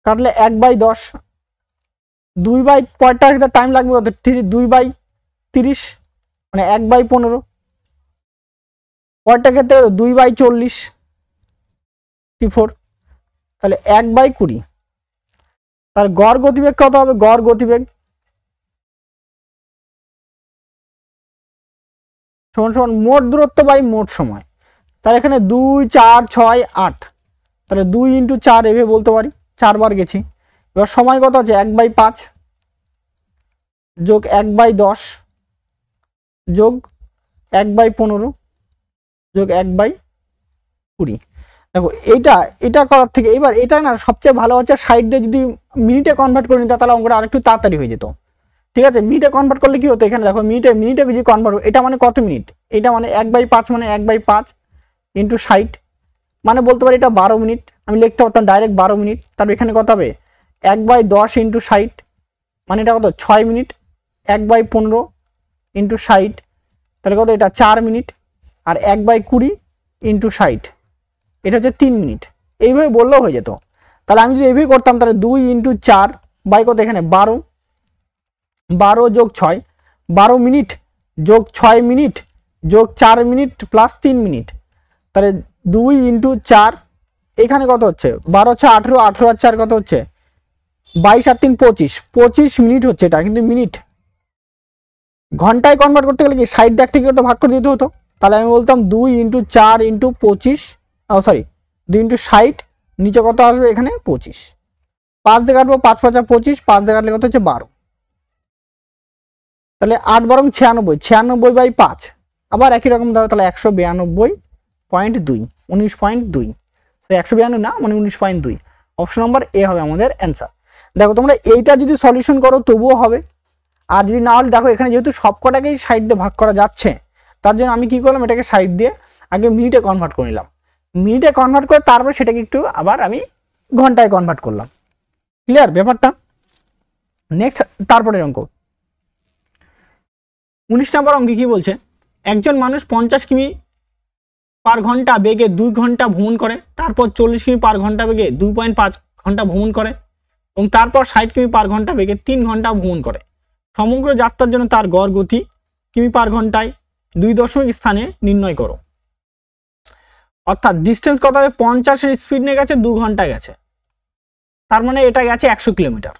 কাটলে 1/10, 2/, পরেরটার ক্ষেত্রে টাইম লাগবে কত 2/30, মানে 1/15, পরেরটার ক্ষেত্রে 2/40 T4, তাহলে 1/20, তার গড় গতিবেগ কত হবে, গড় গতিবেগ সমান সমান মোট দূরত্ব বাই মোট সময়। তাহলে এখানে 2 4 6 8, তাহলে 2 × 4 এভাবে বলতে পারি, 4 বার গেছি। এবার সময় কত আছে 1/5 যোগ 1/10 যোগ 1/15 যোগ 1/20। দেখো এটা করার থেকে এবার এটা না সবচেয়ে ভালো হচ্ছে সাইড দিয়ে যদি মিনিটে কনভার্ট করে নিতে, তাহলে অঙ্কটা আরেকটু তাড়াতাড়ি হয়ে যেত। ঠিক আছে, মিনিটে কনভার্ট করলে কি হতো, এখানে দেখো মিনিটে যদি কনভার্ট, এটা মানে কত মিনিট, এটা মানে 1/5 মানে 1/5 × 60, মানে বলতে পারি এটা 12 মিনিট। আমি লিখতে পারতাম ডাইরেক্ট 12 মিনিট। তারপর এখানে কত হবে 1/10 × 60, মানে এটা কত 6 মিনিট। 1/15 × 60, তাহলে কত এটা 4 মিনিট। আর 1/20 × 60, এটা হচ্ছে 3 মিনিট। এইভাবে বললেও হয়ে যেত। তাহলে আমি যদি এইভাবে করতাম, তাহলে 2 × 4 বাই কত এখানে 12, 12 যোগ 6, 12 মিনিট যোগ 6 মিনিট যোগ 4 মিনিট প্লাস 3 মিনিট, তাহলে 2 × 4 এখানে কত হচ্ছে 12 6 18, 18 আর 4 কত হচ্ছে 22 আর 3 25, 25 মিনিট হচ্ছে। এটা কিন্তু মিনিট, ঘন্টায় কনভার্ট করতে গেলে কি 60 দিয়ে একটা কি করতে ভাগ করে দিতে হতো। তাহলে আমি বলতাম 2 × 4 × 25, সরি 2 × 60, নিচে কত আসবে এখানে 25, 5 দিয়ে কাটবো 5 5 25, 5 দিয়ে কাটলে কত হচ্ছে 12, তাহলে 8 × 12 96, 96/5, আবার একই রকম ধরো তাহলে 192.2, 19.2, 192 না মানে 19.2। অপশন নম্বর এ হবে আমাদের অ্যান্সার। দেখো তোমরা এইটা যদি সলিউশন করো তবুও হবে, আর যদি না হলে দেখো এখানে যেহেতু সবকটাকেই সাইড দিয়ে ভাগ করা যাচ্ছে, তার জন্য আমি কি করলাম, এটাকে সাইড দিয়ে আগে মিনিটে কনভার্ট করে নিলাম। মিনিটে কনভার্ট করে তারপর সেটাকে একটু আবার আমি ঘন্টায় কনভার্ট করলাম। ক্লিয়ার ব্যাপারটা? নেক্সট তারপরের অঙ্ক 19 নম্বর অঙ্কে কি বলছে, একজন মানুষ 50 কিমি/ঘন্টা বেগে 2 ঘন্টা ভ্রমণ করে, তারপর 40 কিমি/ঘন্টা বেগে 2.5 ঘন্টা ভ্রমণ করে এবং তারপর 60 কিমি/ঘন্টা বেগে 3 ঘন্টা ভ্রমণ করে। সমগ্র যাত্রার জন্য তার গড় গতি কিমি/ঘন্টায় 2 স্থানে নির্ণয় করো। অর্থাৎ ডিস্টেন্স কত হবে, 50-এর স্পিড নিয়ে গেছে 2 ঘন্টায় গেছে, তার মানে এটা গেছে 100 কিলোমিটার।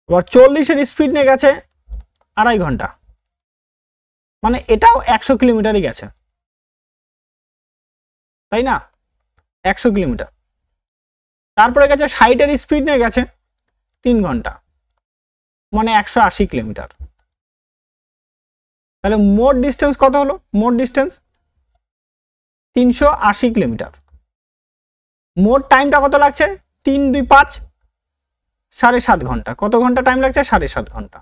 এবার 40-এর স্পিড নিয়ে গেছে 2.5 ঘন্টা, মানে এটাও 100 কিলোমিটারই গেছে, তাই না, 100 কিলোমিটার। তারপরে গেছে 60-এর স্পিড নিয়ে গেছে 3 ঘন্টা, মানে 180 কিলোমিটার। তাহলে মোট ডিস্টেন্স কত হলো, মোট ডিস্টেন্স 380 কিলোমিটার। মোট টাইমটা কত লাগছে 3 2 5 7.5 ঘন্টা। কত ঘন্টা টাইম লাগছে 7.5 ঘন্টা,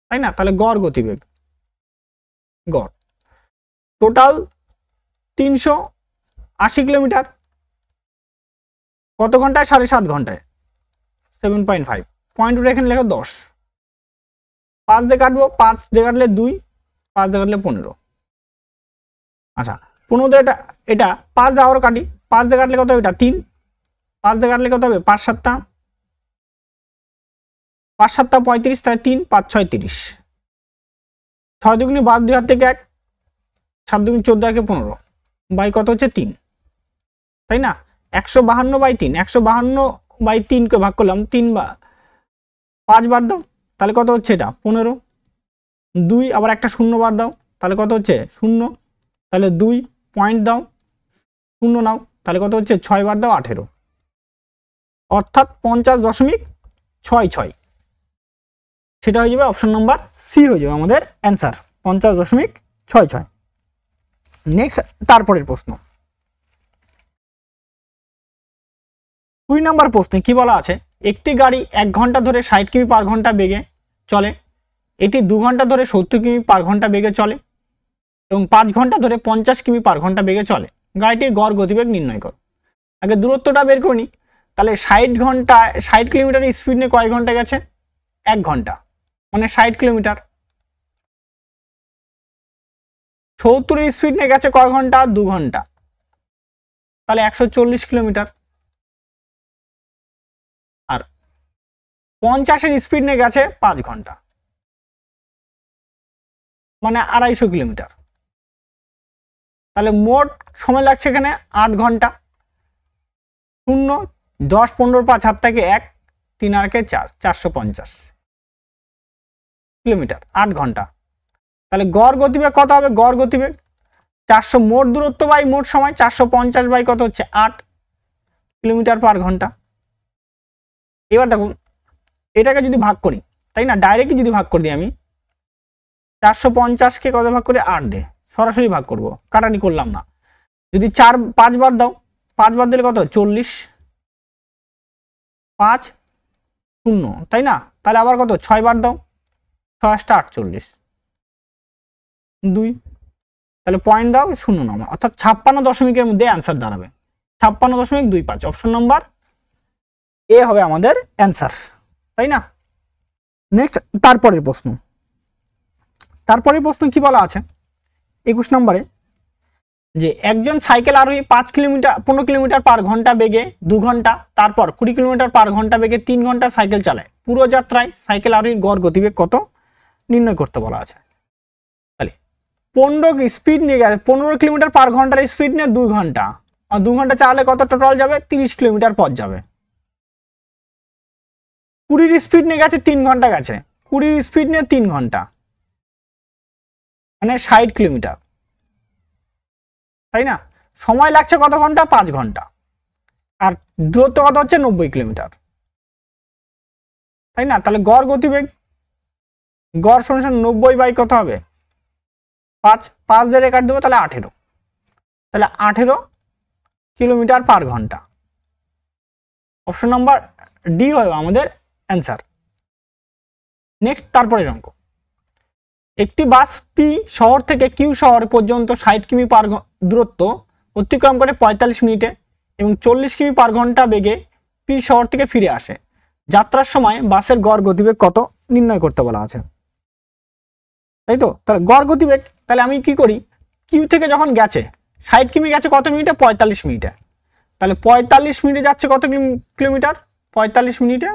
তাই না। তাহলে গড় গতিবেগ, গড় টোটাল 380 কিলোমিটার, কত ঘন্টায় 7.5 ঘন্টায় 7.5, পয়েন্ট উঠে এখানে লেখো 10, 5 দিয়ে কাটবো, 5 দিয়ে কাটলে 2, 5 দিয়ে কাটলে 15। আচ্ছা 15 দিয়ে এটা 5 দিয়ে আরও কাটি, 5 দিয়ে কাটলে কত হবে এটা 3, 5 দিয়ে কাটলে কত হবে 5 7 5 7 35, তাহলে 3 5 6 30, 6 দুগুনি 12 2 হাত থেকে 1, 7 দুগুনি 14 একে 15, বাই কত হচ্ছে 3, তাই না। 152/3, 152/3 কে ভাগ করলাম 3 বা 5 বার দাও, তাহলে কত হচ্ছে এটা 15, 2 আবার একটা 0 বার দাও, তাহলে কত হচ্ছে 0, তাহলে 2 পয়েন্ট দাও 0 নাও, তাহলে কত হচ্ছে 6 বার দাও 18, অর্থাৎ 50.66, সেটা হয়ে যাবে অপশন নাম্বার সি হয়ে যাবে আমাদের অ্যান্সার, 50.66। নেক্সট তারপরের প্রশ্ন 2 নম্বর প্রশ্নে কি বলা আছে, একটি গাড়ি 1 ঘন্টা ধরে 60 কিমি/ঘন্টা বেগে চলে, এটি 2 ঘন্টা ধরে 70 কিমি/ঘন্টা বেগে চলে এবং 5 ঘন্টা ধরে 50 কিমি/ঘন্টা বেগে চলে। গাড়িটির গড় গতিবেগ নির্ণয় করো। আগে দূরত্বটা বের করে নি, তাহলে 60 কিলোমিটার স্পিড নিয়ে কয় ঘন্টা গেছে 1 ঘন্টা, মানে 60 কিলোমিটার। 70 স্পিড নিয়ে গেছে কয় ঘন্টা 2 ঘন্টা, তাহলে 140 কিলোমিটার। আর 50-এর স্পিড নিয়ে গেছে 5 ঘন্টা, মানে 250 কিলোমিটার। তাহলে মোট সময় লাগছে এখানে 8 ঘন্টা। 0 10 15 5 হাত থেকে 1 3 আর 4 450 কিলোমিটার, 8 ঘন্টা। তাহলে গড় গতিবেগ কত হবে? গড় গতিবেগ 400 মোট দূরত্ব বাই মোট সময়, 450 বাই কত হচ্ছে 8 কিলোমিটার পার ঘন্টা। এবার দেখুন এটাকে যদি ভাগ করি, তাই না, ডাইরেক্টলি যদি ভাগ করে দিই আমি 450কে কত ভাগ করে 8 দিয়ে সরাসরি ভাগ করব, কাটানি করলাম না। যদি 5 বার দাও, 5 বার দিলে কত 40, 5 0, তাই না? তাহলে আবার কত 6 বার দাও, 6 48, 2, তাহলে পয়েন্ট দাও 0 নম্বর, অর্থাৎ 56 মধ্যে অ্যান্সার দাঁড়াবে 56.25। অপশন নাম্বার এ হবে আমাদের অ্যান্সার, তাই না? নেক্সট তারপরের প্রশ্ন কি বলা আছে 21 নম্বরে, যে একজন সাইকেল আরোহী 15 কিলোমিটার পার ঘন্টা বেগে 2 ঘন্টা, তারপর 20 কিলোমিটার পার ঘন্টা বেগে 3 ঘন্টা সাইকেল চালায়। পুরো যাত্রায় সাইকেল আরোহীর গড় গতিবেগ কত নির্ণয় করতে বলা আছে। তাহলে 15 কিলোমিটার পার ঘন্টার স্পিড নিয়ে 2 ঘন্টা, আর 2 ঘন্টা চালালে কত টোটাল যাবে? 30 কিলোমিটার পথ যাবে। 20 স্পিড নিয়ে গেছে 3 ঘন্টা গেছে, 20 স্পিড নিয়ে 3 ঘন্টা মানে 60 কিলোমিটার, তাই না? সময় লাগছে কত ঘন্টা? 5 ঘন্টা, আর দূরত্ব কত হচ্ছে 90 কিলোমিটার, তাই না? তাহলে গড় গতিবেগ গড় সমান 90 বাই কত হবে 5 দিয়ে কাট দেবো, তাহলে 18, তাহলে 18 কিলোমিটার পার ঘন্টা। অপশন নাম্বার ডি হবে আমাদের অ্যান্সার। নেক্সট তারপরের অঙ্ক, একটি বাস পি শহর থেকে কিউ শহর পর্যন্ত 60 কিমি পার দূরত্ব অতিক্রম করে 45 মিনিটে এবং 40 কিমি পার ঘন্টা বেগে পি শহর থেকে ফিরে আসে। যাত্রার সময় বাসের গড় গতিবেগ কত নির্ণয় করতে বলা আছে, তাই তো? তাহলে গড় গতিবেগ, তাহলে আমি কি করি, কিউ থেকে যখন গেছে 60 কিমি গেছে কত মিনিটে? 45 মিনিটে। তাহলে 45 মিনিটে যাচ্ছে কত কিলোমিটার? 45 মিনিটে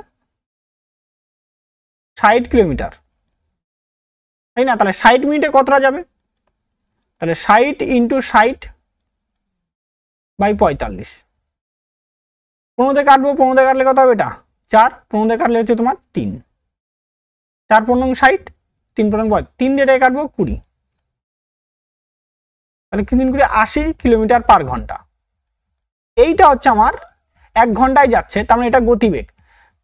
60 কিলোমিটার, তাই না? তাহলে 60 মিনিটে কতটা যাবে? তাহলে 60 × 60 বাই 45, 15 দিয়ে কাটবো, 15 দিয়ে কাটলে কত হবে? এটা 4, 15 দিয়ে কাটলে হচ্ছে তোমার 3, 4 15 60, 3 15 3 দিয়ে এটাকে কাটবো 20, তাহলে 3 করে 80 কিলোমিটার পার ঘন্টা। এইটা হচ্ছে আমার 1 ঘন্টায় যাচ্ছে, তার মানে এটা গতিবেগ।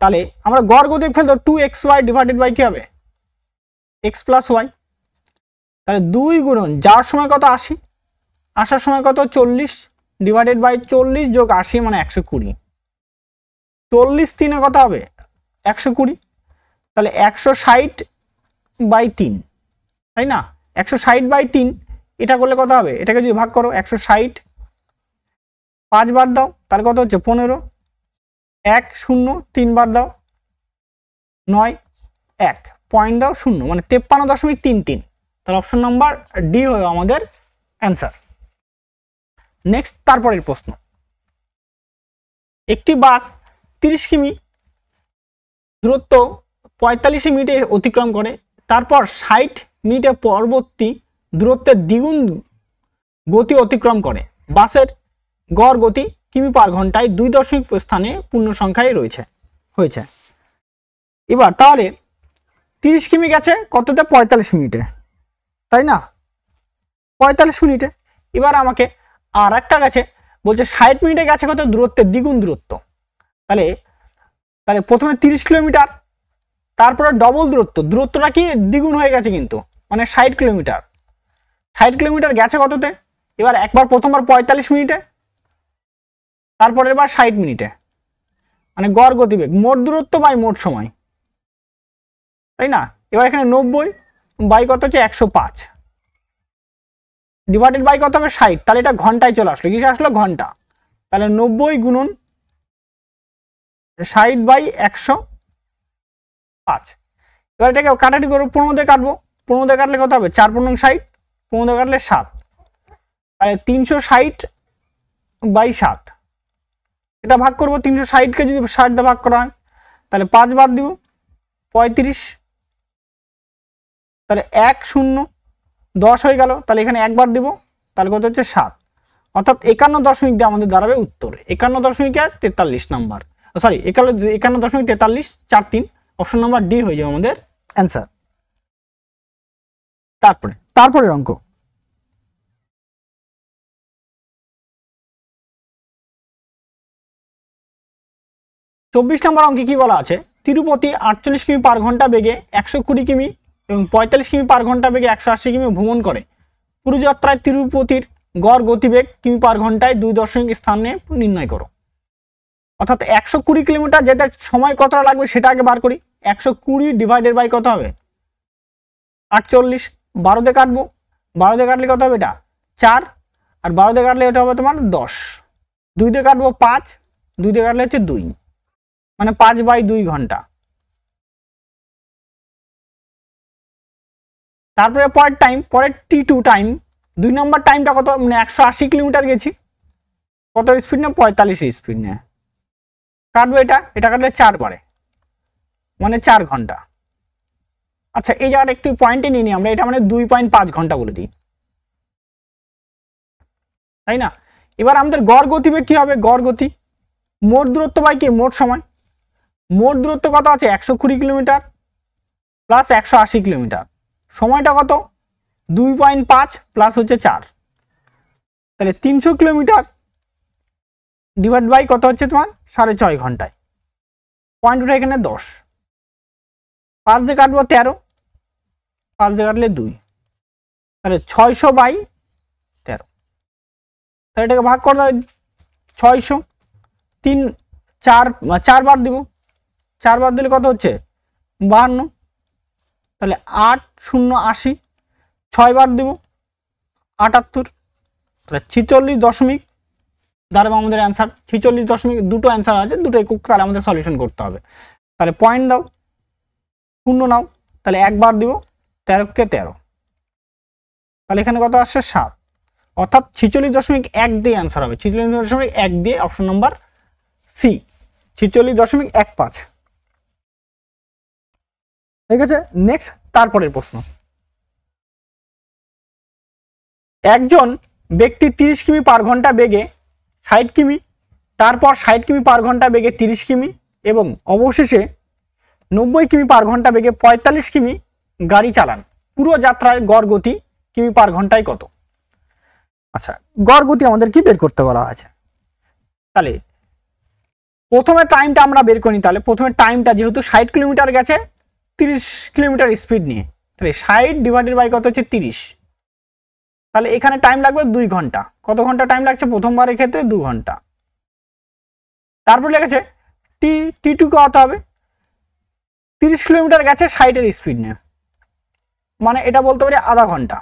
তাহলে আমরা গড় গতিবেগ ফেলতো 2xy ডিভাইডেড বাই কি হবে? x + y। তাহলে 2 গুণন যাওয়ার সময় কত 80, আসার সময় কত 40 ডিভাইডেড বাই 40 যোগ 80 মানে 120, 40 3 কত হবে 120, তাহলে 160 বাই 3, তাই না? 160 বাই 3 এটা করলে কত হবে? এটাকে যদি ভাগ করো 160 5 বার দাও, তাহলে কত হচ্ছে 15, 1 0 3 বার দাও 9 1 পয়েন্ট দাও 0 মানে 53.33। তাহলে অপশন নাম্বার ডি হবে আমাদের অ্যান্সার। নেক্সট তারপরের প্রশ্ন, একটি বাস 30 কিমি দূরত্ব 45 মিনিটে অতিক্রম করে, তারপর 60 মিনিটে পরবর্তী দূরত্বের দ্বিগুণ গতি অতিক্রম করে। বাসের গড় গতি কিমি পার ঘন্টায় 2 স্থানে পূর্ণ সংখ্যায় হয়েছে। এবার তাহলে 30 কিমি গেছে কততে? 45 মিনিটে, তাই না? 45 মিনিটে। এবার আমাকে আর একটা গেছে বলছে 60 মিনিটে গেছে কত? দূরত্বের দ্বিগুণ দূরত্ব। তাহলে প্রথমে 30 কিলোমিটার, তারপরে ডবল দূরত্বটা কি দ্বিগুণ হয়ে গেছে কিন্তু, মানে 60 কিলোমিটার। 60 কিলোমিটার গেছে কততে? এবার প্রথমবার 45 মিনিটে, তারপরে এবার 60 মিনিটে, মানে গড় গতিবেগ মোট দূরত্ব বাই মোট সময়, তাই না? এবার এখানে 90 বাই কত হচ্ছে 105 ডিভাইডেড বাই কত হবে 60, তাহলে এটা ঘন্টায় চলে আসলো, কিসে আসলো? ঘন্টা। তাহলে 90 গুণন 60 বাই 105। এবার এটাকে কাটাটি করবো, 15 দিয়ে কাটবো, 15 দিয়ে কাটলে কত হবে? 4 15 60, 15 দিয়ে কাটলে 7, তাহলে 360 বাই 7। এটা ভাগ করবো, 360কে যদি 60 দিয়ে ভাগ করা হয় তাহলে 5 বার দিব 35, তাহলে 1 0 10 হয়ে গেল, তাহলে এখানে একবার দিব, তাহলে কত হচ্ছে 7, অর্থাৎ 51 দিয়ে আমাদের দাঁড়াবে উত্তর 51.43 number, sorry 51.43 43। Option number D হয়ে যাবে আমাদের অ্যান্সার। তারপরে তারপরের অঙ্ক, চব্বিশ নম্বর অঙ্কে কি বলা আছে, তিরুপতি 48 কিমি পার ঘন্টা বেগে 120 কিমি এবং 45 কিমি পার ঘন্টা বেগে 180 কিমি ভ্রমণ করে। পুরো যাত্রায় তিরুপতির গড় গতিবেগ কিমি পার ঘন্টায় 2 দশমিক স্থানে নির্ণয় করো। অর্থাৎ 120 কিলোমিটার যেতে সময় কতটা লাগবে সেটা আগে বার করি। 120 ডিভাইডেড বাই কত হবে 48, 12 দিয়ে কাটবো, 12 দিয়ে কাটলে কত হবে এটা 4, আর 12 দিয়ে কাটলে এটা হবে তোমার 10, 2 দিয়ে কাটবো 5, 2 দিয়ে কাটলে হচ্ছে 2, মানে 5/2 ঘন্টা। তারপরে পরের টাইম, পরের T2 টাইম, 2 নম্বর টাইমটা কত, মানে 180 কিলোমিটার গেছি, কত স্পিড না 45 স্পিড নেয়, কাটবো এটা, এটা কাটলে 4 পারে, মানে 4 ঘন্টা। আচ্ছা এই জায়গাটা একটু পয়েন্টে নিয়ে নিই আমরা, এটা মানে 2.5 ঘন্টা বলে দিই, তাই না। এবার আমাদের গড় গতিবেগ কি হবে, গড় গতি মোট দূরত্ব বাই কি মোট সময়। মোট দূরত্ব কত আছে 120 কিলোমিটার প্লাস 180 কিলোমিটার, সময়টা কত 2.5 প্লাস হচ্ছে 4, তাহলে 300 কিলোমিটার ডিভাইড বাই কত হচ্ছে তোমার 6.5 ঘন্টায়। পয়েন্ট উঠে এখানে 10, 5 দিয়ে কাটবো 13, 5 দিয়ে কাটলে 2, তাহলে 600/13, তাহলে এটাকে ভাগ করে দাও 600, 4 বার দিব, 4 বার দিলে কত হচ্ছে 52, তাহলে 8 0 80, 6 বার দিব 78, তাহলে 46 দশমিক দাঁড়াবো আমাদের অ্যান্সার 46 দশমিক। দুটো অ্যান্সার আছে, দুটো একক, তাহলে আমাদের সলিউশন করতে হবে। তাহলে পয়েন্ট দাও, 0 নাও, তাহলে 1 বার দিব 13 কে 13, তাহলে এখানে কত আসছে 7, অর্থাৎ 46.1 দিয়ে অ্যান্সার হবে, 46.1 দিয়ে অপশন নাম্বার সি 46.15। ঠিক আছে, নেক্সট তারপরের প্রশ্ন, একজন ব্যক্তি 30 কিমি পার ঘন্টা বেগে 60 কিমি, তারপর 60 কিমি পার ঘন্টা বেগে 30 কিমি এবং অবশেষে 90 কিমি পার ঘন্টা বেগে 45 কিমি গাড়ি চালান। পুরো যাত্রার গড় গতি কিমি পার ঘন্টায় কত? আচ্ছা, গড় গতি আমাদের কি বের করতে বলা আছে, তাহলে প্রথমে টাইমটা আমরা বের করি। তাহলে প্রথমে টাইমটা যেহেতু 60 কিলোমিটার গেছে 30 কিলোমিটার স্পিড নিয়ে, তাহলে 60 ডিভাইডেড বাই কত হচ্ছে 30, তাহলে এখানে টাইম লাগবে 2 ঘন্টা। কত ঘন্টা টাইম লাগছে প্রথমবারের ক্ষেত্রে 2 ঘন্টা। তারপর লেগেছে T2 কত হবে, 30 কিলোমিটার গেছে 60 এর স্পিড নিয়ে, মানে এটা বলতে পারি আধা ঘন্টা,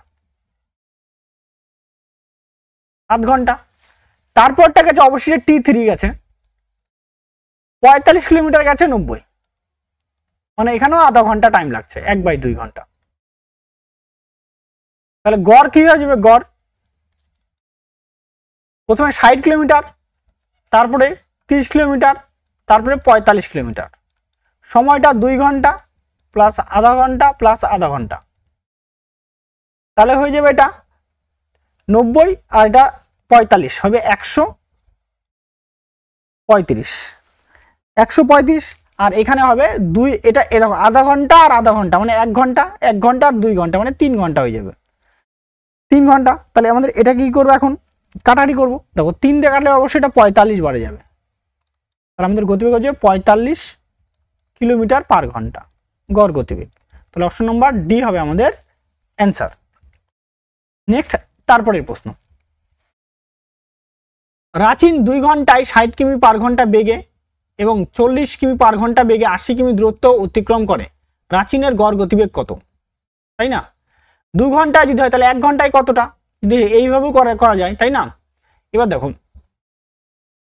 আধ ঘন্টা। তারপরটা গেছে অবশেষে T3 গেছে 45 কিলোমিটার গেছে 90, মানে এখানেও আধা ঘন্টা টাইম লাগছে, 1/2 ঘন্টা। তাহলে গড় কি হয়ে যাবে, গড় প্রথমে 60 কিলোমিটার, তারপরে 30 কিলোমিটার, তারপরে 45 কিলোমিটার, সময়টা 2 ঘন্টা প্লাস আধা ঘন্টা প্লাস আধা ঘন্টা, তাহলে হয়ে যাবে এটা 90 আর এটা 45 হবে 135, আর এখানে হবে 2, এটা এরকম আধা ঘন্টা আর আধা ঘন্টা, মানে 1 ঘন্টা, 1 ঘন্টা আর 2 ঘন্টা, মানে 3 ঘন্টা হয়ে যাবে, 3 ঘন্টা। তাহলে আমাদের এটা কি করবো, এখন কাটাকাটি করবো। দেখো 3 দিয়ে কাটলে অবশ্যই এটা 45 বারে যাবে, তাহলে আমাদের গতিবেগ হচ্ছে 45 কিলোমিটার পার ঘন্টা গড় গতিবেগ। তাহলে অপশন নাম্বার ডি হবে আমাদের অ্যান্সার। নেক্সট তারপরের প্রশ্ন, রাচিন 2 ঘন্টায় 60 কিমি পার ঘন্টা বেগে এবং 40 কিমি পার ঘন্টা বেগে 80 কিমি দূরত্ব অতিক্রম করে, রাচিনের গড় গতিবেগ কত? তাই না, 2 ঘন্টায় যদি হয় তাহলে 1 ঘন্টায় কতটা, যদি এইভাবেও করা যায়, তাই না। এবার দেখো,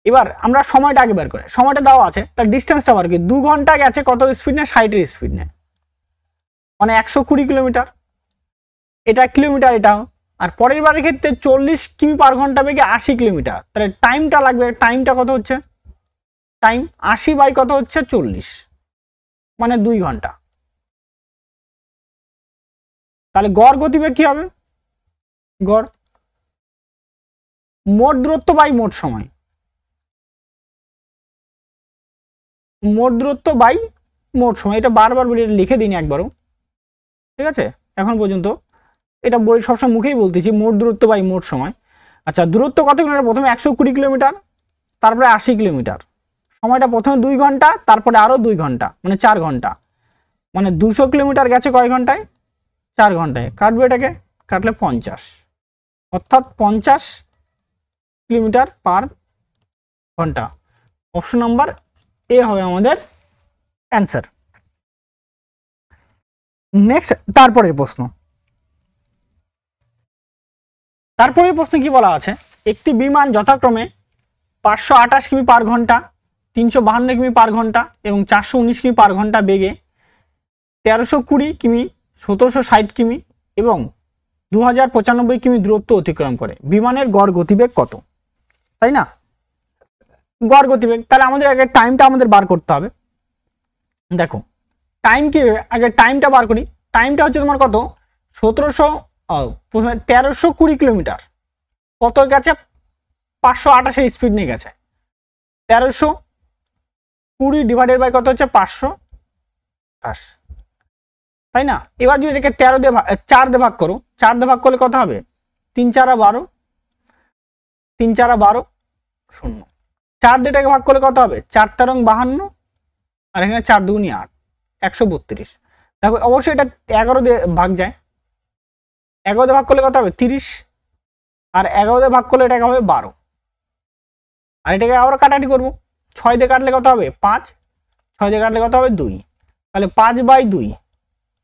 এবার আমরা সময়টা আগে বের করে, সময়টা দেওয়া আছে, তার ডিস্টেন্সটা বার কি, 2 ঘন্টা গেছে কত স্পিড নেয় 60 এর স্পিড নেয়, মানে 120 কিলোমিটার, এটা কিলোমিটার এটাও। আর পরের বারের ক্ষেত্রে 40 কিমি পার ঘন্টা বেগে 80 কিলোমিটার, তাহলে টাইমটা লাগবে, টাইমটা কত হচ্ছে, টাইম 80 বাই কত হচ্ছে 40, মানে 2 ঘন্টা। তাহলে গড় গতিবেগ কি হবে, গড় মোট দূরত্ব বাই মোট সময়, মোট দূরত্ব বাই মোট সময়, এটা বারবার বলে লিখে দিন একবারও, ঠিক আছে এখন পর্যন্ত। এটা বই সবসময় মুখেই বলতেছি, মোট দূরত্ব বাই মোট সময়। আচ্ছা, দূরত্ব কত কিলোমিটার? প্রথমে 120 কিলোমিটার, তারপরে 80 কিলোমিটার। সময়টা প্রথমে 2 ঘন্টা, তারপরে আরও 2 ঘন্টা, মানে 4 ঘন্টা। মানে 200 কিলোমিটার গেছে কয় ঘন্টায়? 4 ঘন্টায়। কাটবে এটাকে, কাটলে 50, অর্থাৎ 50 কিলোমিটার পার ঘন্টা। অপশন নাম্বার এ হবে আমাদের অ্যান্সার। নেক্সট, তারপরের প্রশ্ন কি বলা আছে? একটি বিমান যথাক্রমে 528 কিমি পার ঘন্টা, 352 কিমি পার ঘন্টা এবং 419 কিমি পার ঘন্টা বেগে 1320 কিমি, 1760 কিমি এবং 2095 কিমি দূরত্ব অতিক্রম করে। বিমানের গড় গতিবেগ কত? তাই না, গড় গতিবেগ। তাহলে আমাদের আগে টাইমটা আমাদের বার করতে হবে। দেখো টাইম কি, আগে টাইমটা বার করি। টাইমটা হচ্ছে তোমার কত? 1320 কিলোমিটার কত গেছে? 528 স্পিড নিয়ে গেছে। 1320 ডিভাইডেড বাই কত হচ্ছে? 528, তাই না? এবার যদি এটাকে 4 দিয়ে ভাগ করো, 4 দিয়ে ভাগ করলে কত হবে? 3 4 12, 3 4 12 0। 4 দিয়ে এটাকে ভাগ করলে কত হবে? 4 13 52, আর এখানে 4 2 8, 132। দেখো অবশ্যই এটা 11 দিয়ে ভাগ যায়। 11 দিয়ে ভাগ করলে কত হবে? 30, আর 11 দিয়ে ভাগ করলে এটাকে হবে 12। আর এটাকে আবার কাটাকাটি করবো। 6 দিয়ে কাটলে কত হবে? 5, 6 দিয়ে কাটলে কত হবে? 2। তাহলে 5/2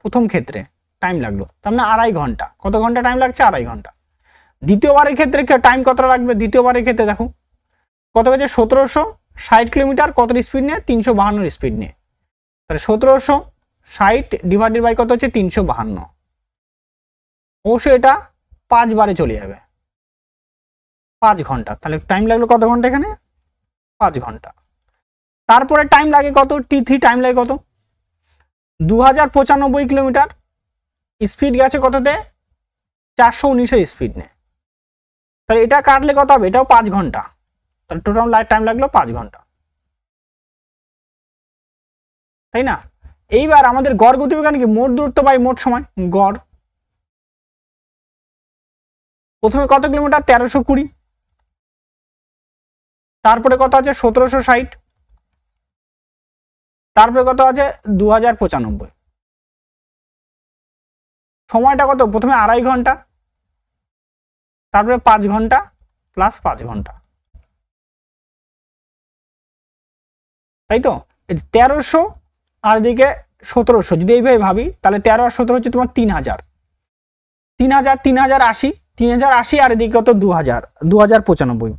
প্রথম ক্ষেত্রে টাইম লাগলো, তার মানে 2.5 ঘন্টা। কত ঘন্টা টাইম লাগছে? 2.5 ঘন্টা। দ্বিতীয়বারের ক্ষেত্রে টাইম কতটা লাগবে? দ্বিতীয়বারের ক্ষেত্রে দেখো কত গেছে? 1760 কিলোমিটার, কত স্পিড নিয়ে? 352 স্পিড নিয়ে। তাহলে 1760 ডিভাইডেড বাই কত হচ্ছে? 352। অবশ্যই এটা 5 বারে চলে যাবে, 5 ঘন্টা। তাহলে টাইম লাগলো কত ঘন্টা? এখানে 5 ঘন্টা। তারপরে টাইম লাগে কত? T3 টাইম লাগে কত? 2095 কিলোমিটার, স্পিড গেছে কততে? 419 স্পিড নিয়ে। তাহলে এটা কাটলে কত হবে? এটাও 5 ঘন্টা। তাহলে টোটাল টাইম লাগলো 5 ঘন্টা, তাই না? এইবার আমাদের গড় গতিবেগ কি? মোট দূরত্ব বাই মোট সময়। গড় প্রথমে কত কিলোমিটার? 1320, তারপরে কত আছে? 1760, তারপরে কত আছে? 2095। সময়টা কত? প্রথমে 2.5 ঘন্টা, তারপরে 5 ঘন্টা প্লাস 5 ঘন্টা, তাই তো? 1300 আর এদিকে 1700, যদি এইভাবে ভাবি তাহলে 13 আর 17 হচ্ছে তোমার 3000, 3080, 3080 আর এদিকে কত? 2095।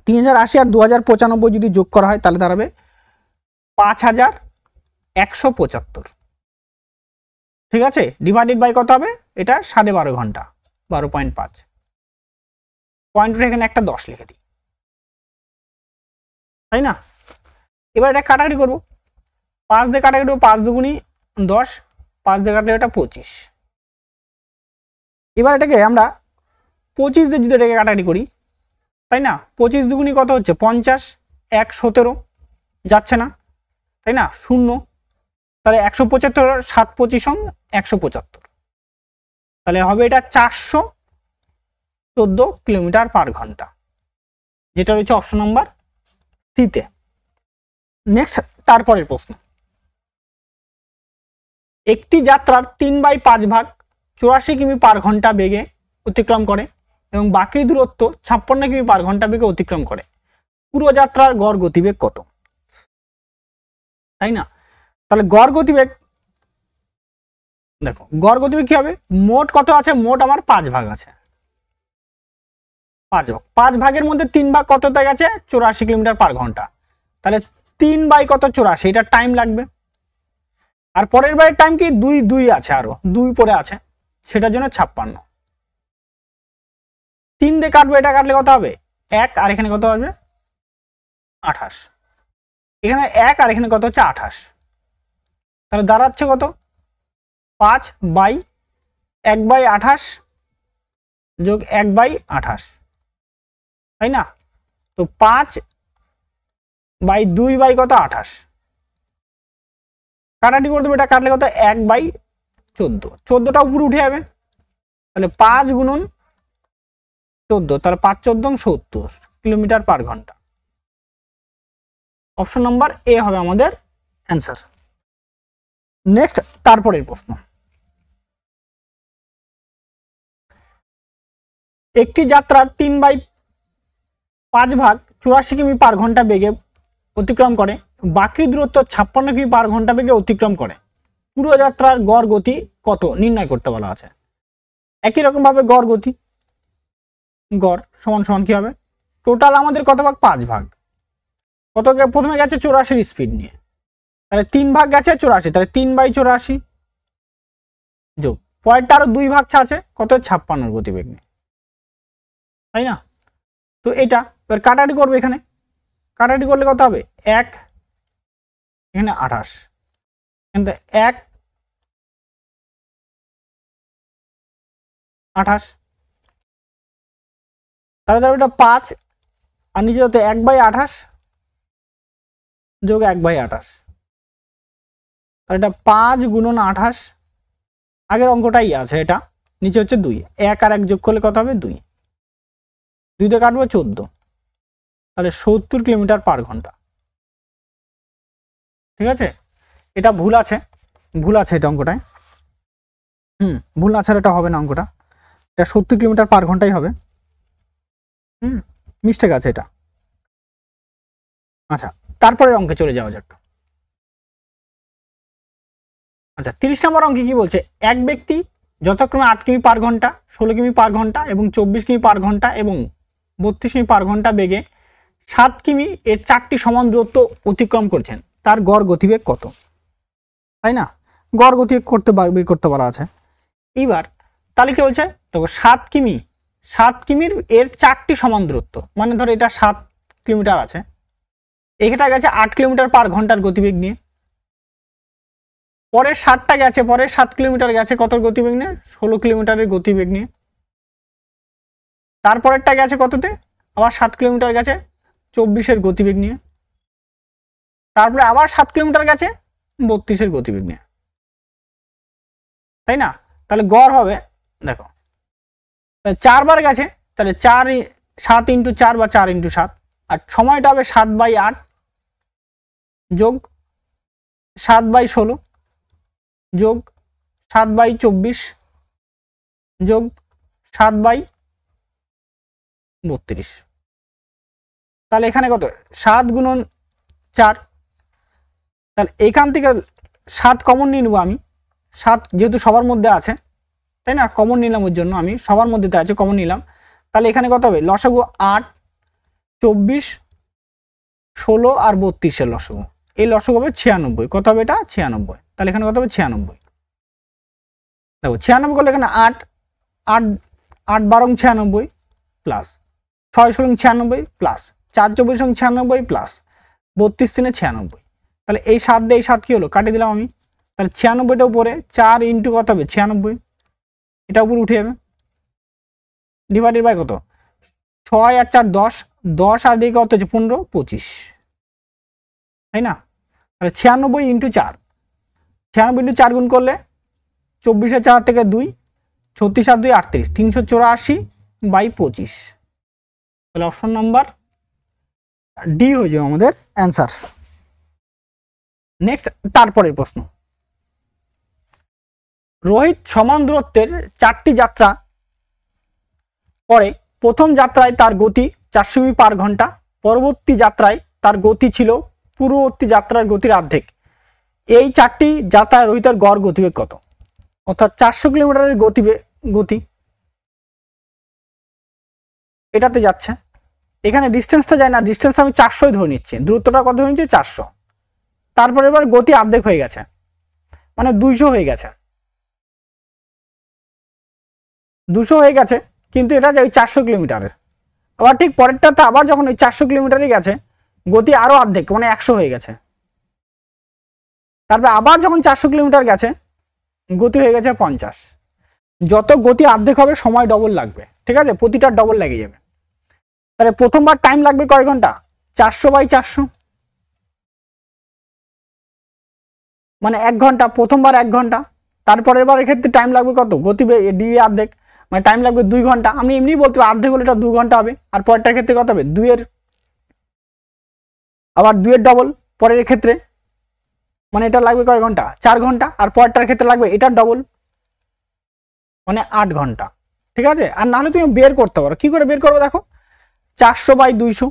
3080 আর 2095 যদি যোগ করা হয় তাহলে দাঁড়াবে 5175। ঠিক আছে, ডিভাইডেড বাই কত হবে? এটা 12.5 ঘন্টা, 12.5। পয়েন্টের এখানে একটা 10 লিখে দিই, তাই না? এবার এটা কাটাকাটি করবো। 5 দিয়ে কাটাকাটি করবো, 5 দুগুণি 10, 5 দিয়ে কাটলে এটা 25। এবার এটাকে আমরা 25 দিয়ে যদি এটাকে কাটাকাটি করি, তাই না? 25 দুগুণি কত হচ্ছে? 50, 1 17 যাচ্ছে না, তাই না? 0, তাহলে 175, 7 25 175, তাহলে হবে এটা 414 কিলোমিটার পার ঘন্টা, যেটা রয়েছে অপশন নাম্বার সিতে। নেক্সট, তারপরের প্রশ্ন। একটি যাত্রার 3/5 ভাগ 84 কিমি পার ঘন্টা বেগে অতিক্রম করে এবং বাকি দূরত্ব 56 কিমি পার ঘন্টা বেগে অতিক্রম করে। পুরো যাত্রার গড় গতিবেগ কত? তাই না? তাহলে গড় গতিবেগ, দেখো গড় গতিবেগ কি হবে? মোট কত আছে? মোট আমার 5 ভাগ আছে, 5 ভাগ। 5 ভাগের মধ্যে 3 ভাগ কততে গেছে? 84 কিলোমিটার পার ঘন্টা। তাহলে 3 বাই কত? 84, এটা টাইম লাগবে। আর পরের বারের টাইম কি? 2 আছে, আরো 2 পরে আছে, সেটার জন্য 56। 3 দিয়ে কাটবে, এটা কাটলে কত হবে? 1, আর এখানে কত হবে? 28। এখানে 1 আর এখানে কত হচ্ছে? 28। তাহলে দাঁড়াচ্ছে কত? 5/1/28 যোগ 1/28, তাই না? তো 5/2 বাই কত? 28। কাটাটি করে দেবো, এটা কাটলে কত? 1/14, 14টা উপরে উঠে যাবে, তাহলে 5 গুণন 14, তাহলে 5 14 70 কিলোমিটার পার ঘন্টা। অপশন নাম্বার এ হবে আমাদের অ্যান্সার। নেক্সট তারপরের প্রশ্ন, একটি যাত্রার 3/5 ভাগ 84 কিমি পার ঘন্টা বেগে অতিক্রম করে, বাকি দূরত্ব 56 কিমি পার ঘন্টা বেগে অতিক্রম করে, পুরো যাত্রার গড় গতি কত নির্ণয় করতে বলা আছে। একই রকম ভাবে গড় গতি, গড় সমান সমান কি হবে, টোটাল আমাদের কত ভাগ, 5 ভাগ, কত প্রথমে গেছে 84 স্পিড নিয়ে, তাহলে 3 ভাগ গেছে 84, তাহলে 3/84 যোগ পরেরটা আরো 2 ভাগ আছে কত, 56 গতিবেগ নিয়ে, তাই না। তো এটা এবার কাটাকাটি করবে, এখানে কাটাকাটি করলে কত হবে, 1 এখানে 28, এখানে 1 28, তাহলে ধরো এটা 5 আর নিচে হতে 1/28 যোগ 1/28, তাহলে এটা 5 গুণন 28, আগের অঙ্কটাই আছে, এটা নিচে হচ্ছে 2, 1 আর 1 যোগ করলে কত হবে, 2, 2 দিয়ে কাটবো 14, তাহলে 70 কিলোমিটার পার ঘন্টা। ঠিক আছে, এটা ভুল আছে, ভুল আছে এটা অঙ্কটায়, ভুল না ছাড়া এটা হবে না অঙ্কটা, এটা 70 কিলোমিটার পার ঘন্টাই হবে, মিস্টেক আছে এটা। আচ্ছা, তারপরের অঙ্কে চলে যাওয়া যাক। আচ্ছা, 30 নম্বর অঙ্কে কি বলছে, এক ব্যক্তি যথাক্রমে 8 কিমি পার ঘন্টা, 16 কিমি পার ঘন্টা এবং 24 কিমি পার ঘন্টা এবং 32 কিমি পার ঘন্টা বেগে 7 কিমি এর 4টি সমান দূরত্ব অতিক্রম করছেন, তার গড় গতিবেগ কত, তাই না। গড় গতিবেগ বের করতে বলা আছে। এবার তাহলে কি বলছে, তো 7 কিমির এর 4টি সমান দূরত্ব, মানে ধর এটা 7 কিলোমিটার আছে, এখানটা গেছে 8 কিলোমিটার পার ঘন্টার গতিবেগ নিয়ে, পরের 7টা গেছে, পরের 7 কিলোমিটার গেছে কত গতিবেগ নিয়ে, 16 কিলোমিটারের গতিবেগ নিয়ে, তারপরেরটা গেছে কততে, আবার 7 কিলোমিটার গেছে 24-এর গতিবেগ নিয়ে, তারপরে আবার 7 কিলোমিটার গেছে 32-এর গতিবেগ নিয়ে, তাই না। তাহলে গড় হবে, দেখো 4 বার গেছে, তাহলে 7 × 4 বা 4 × 7, আর সময়টা হবে 7/8 যোগ 7/16 যোগ 7/24 যোগ 7/32, তাহলে এখানে কত, 7 গুণন 4, তাহলে এখান থেকে 7 কমন নিয়ে নেবো আমি, 7 যেহেতু সবার মধ্যে আছে, তাই না, কমন নিলাম, ওর জন্য আমি সবার মধ্যে আছে কমন নিলাম, তাহলে এখানে কত হবে, লসাগু 8, 24, 16 আর 32-এর লসাগু, এই লসাগু হবে 96, কত হবে এটা 96, তাহলে এখানে কত হবে 96, দেখো 96 করলে এখানে 8 8 12 96 প্লাস 6 16 96 প্লাস 4 24 96 প্লাস 32 3 96, তাহলে এই 7 দিয়ে এই 7 কি হলো, কাটিয়ে দিলাম আমি, তাহলে 96টা উপরে 4 ইন্টু কত হবে 96, এটা উপরে উঠে যাবে, ডিভাইডেড বাই কত, 6 আর 4 10, 10 আর দিকে কত হচ্ছে 15 25, তাই না। তাহলে 96 ইন্টু 4, 96 ইন্টু 4 গুণ করলে 24 4 থেকে 2, 36 আর 2 38, 384/25, তাহলে অপশন নাম্বার ডি হয়ে যাবে আমাদের অ্যান্সার। নেক্সট তারপরের প্রশ্ন, রোহিত সমান দূরত্বের 4টি যাত্রা করে, প্রথম যাত্রায় তার গতি 400 কিমি পার ঘন্টা, পরবর্তী যাত্রায় তার গতি ছিল পূর্ববর্তী যাত্রার গতির অর্ধেক, এই 4টি যাত্রায় রোহিতের গড় গতিবেগ কত, অর্থাৎ 400 কিলোমিটারের গতি এটাতে যাচ্ছে, এখানে ডিস্টেন্সটা যায় না, ডিস্টেন্স আমি 400 ধরে নিচ্ছি, দূরত্বটা কত ধরে নিচ্ছি 400, তারপরে এবার গতি অর্ধেক হয়ে গেছে, মানে 200 হয়ে গেছে, 200 হয়ে গেছে, কিন্তু এটা যায় 400 কিলোমিটারের, আবার ঠিক পরেরটাতে আবার যখন ওই 400 কিলোমিটারই গেছে, গতি আরো অর্ধেক মানে 100 হয়ে গেছে, তারপরে আবার যখন 400 কিলোমিটার গেছে গতি হয়ে গেছে 50, যত গতি অর্ধেক হবে সময় ডবল লাগবে, ঠিক আছে, প্রতিটা ডবল লেগে যাবে, তাহলে প্রথমবার টাইম লাগবে কয় ঘন্টা, 400/400, মানে 1 ঘন্টা, প্রথমবার 1 ঘন্টা, তারপরের বারের ক্ষেত্রে টাইম লাগবে কত, গতি ডিভি অর্ধেক, মানে টাইম লাগবে 2 ঘন্টা। আমি এমনি বলতে পারি অর্ধেক হলে এটা 2 ঘন্টা হবে। আর পরেরটার ক্ষেত্রে কত হবে, 2 এর আবার 2 এর ডবল পরের ক্ষেত্রে, মানে এটা লাগবে কয় ঘন্টা, 4 ঘন্টা। আর পরেরটার ক্ষেত্রে লাগবে এটার ডবল, মানে 8 ঘন্টা। ঠিক আছে। আর নাহলে তুমি বের করতে পারো, কি করে বের করবো দেখো, 400/200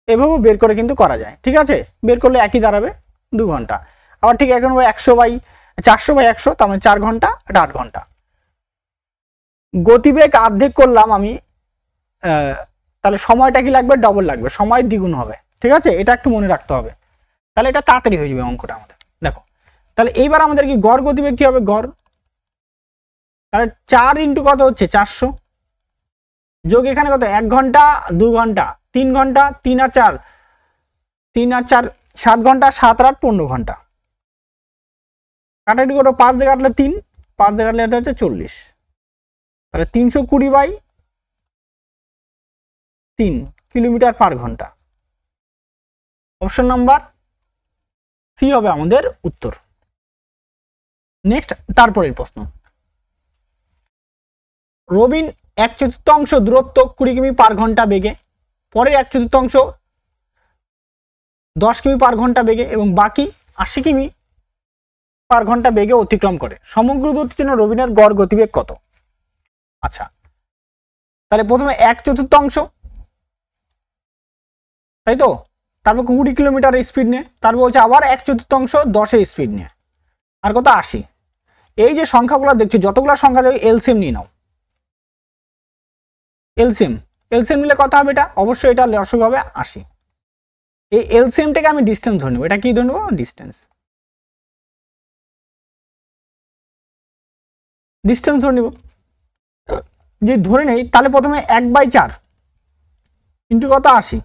এভাবে বের করে কিন্তু করা যায়। ঠিক আছে, বের করলে একই দাঁড়াবে 2 ঘন্টা। আবার ঠিক এখন 400/100, তার মানে 4 ঘন্টা, এটা 8 ঘন্টা। গতিবেগ অর্ধেক করলাম আমি, তাহলে সময়টা কি লাগবে, ডবল লাগবে, সময় দ্বিগুণ হবে। ঠিক আছে, এটা একটু মনে রাখতে হবে, তাহলে এটা তাড়াতাড়ি হয়ে যাবে অঙ্কটা আমাদের। দেখো তাহলে এইবার আমাদের কি গড় গতিবেগ কি হবে, গড়, তাহলে 4 ইন্টু কত হচ্ছে 400, যোগ এখানে কত 1 ঘন্টা 2 ঘন্টা 3 ঘন্টা 3 আর 4 7 ঘন্টা, 7 আর 8 15 ঘন্টা। কাটাটি করো 5 দিয়ে কাটলে 3, 5 দিয়ে কাটলে এটা হচ্ছে 40, তাহলে 320/3 কিলোমিটার পার ঘন্টা। অপশন নাম্বার সি হবে আমাদের উত্তর। নেক্সট তারপরের প্রশ্ন, রবিন 1/4 দূরত্ব 20 কিমি পার ঘন্টা বেগে, পরের 1/4 10 কিমি পার ঘন্টা বেগে এবং বাকি 80 কিমি পার ঘন্টা বেগে অতিক্রম করে। সমগ্র দূরত্বের জন্য রবিনের গড় গতিবেগ কত? আচ্ছা, তাহলে প্রথমে 1/4, তাই তো, তারপর 20 কিলোমিটার স্পিড নিয়ে, তারপর বলছে আবার 1/4 10-এর স্পিড নিয়ে, আর কত 80। এই যে সংখ্যাগুলো দেখছো, যতগুলো সংখ্যা দেখো এলসিএম নিয়ে নাও। এলসিএম নিলে কত হবে, এটা অবশ্যই এটা লসক হবে 80। এই এলসিএমটাকে আমি ডিস্টেন্স ধরে নেবো, এটা কি ধরে নেবো, ডিস্টেন্স ধরে নেব। যে ধরে নেই, তাহলে প্রথমে 1/4 ইন্টু কত 80,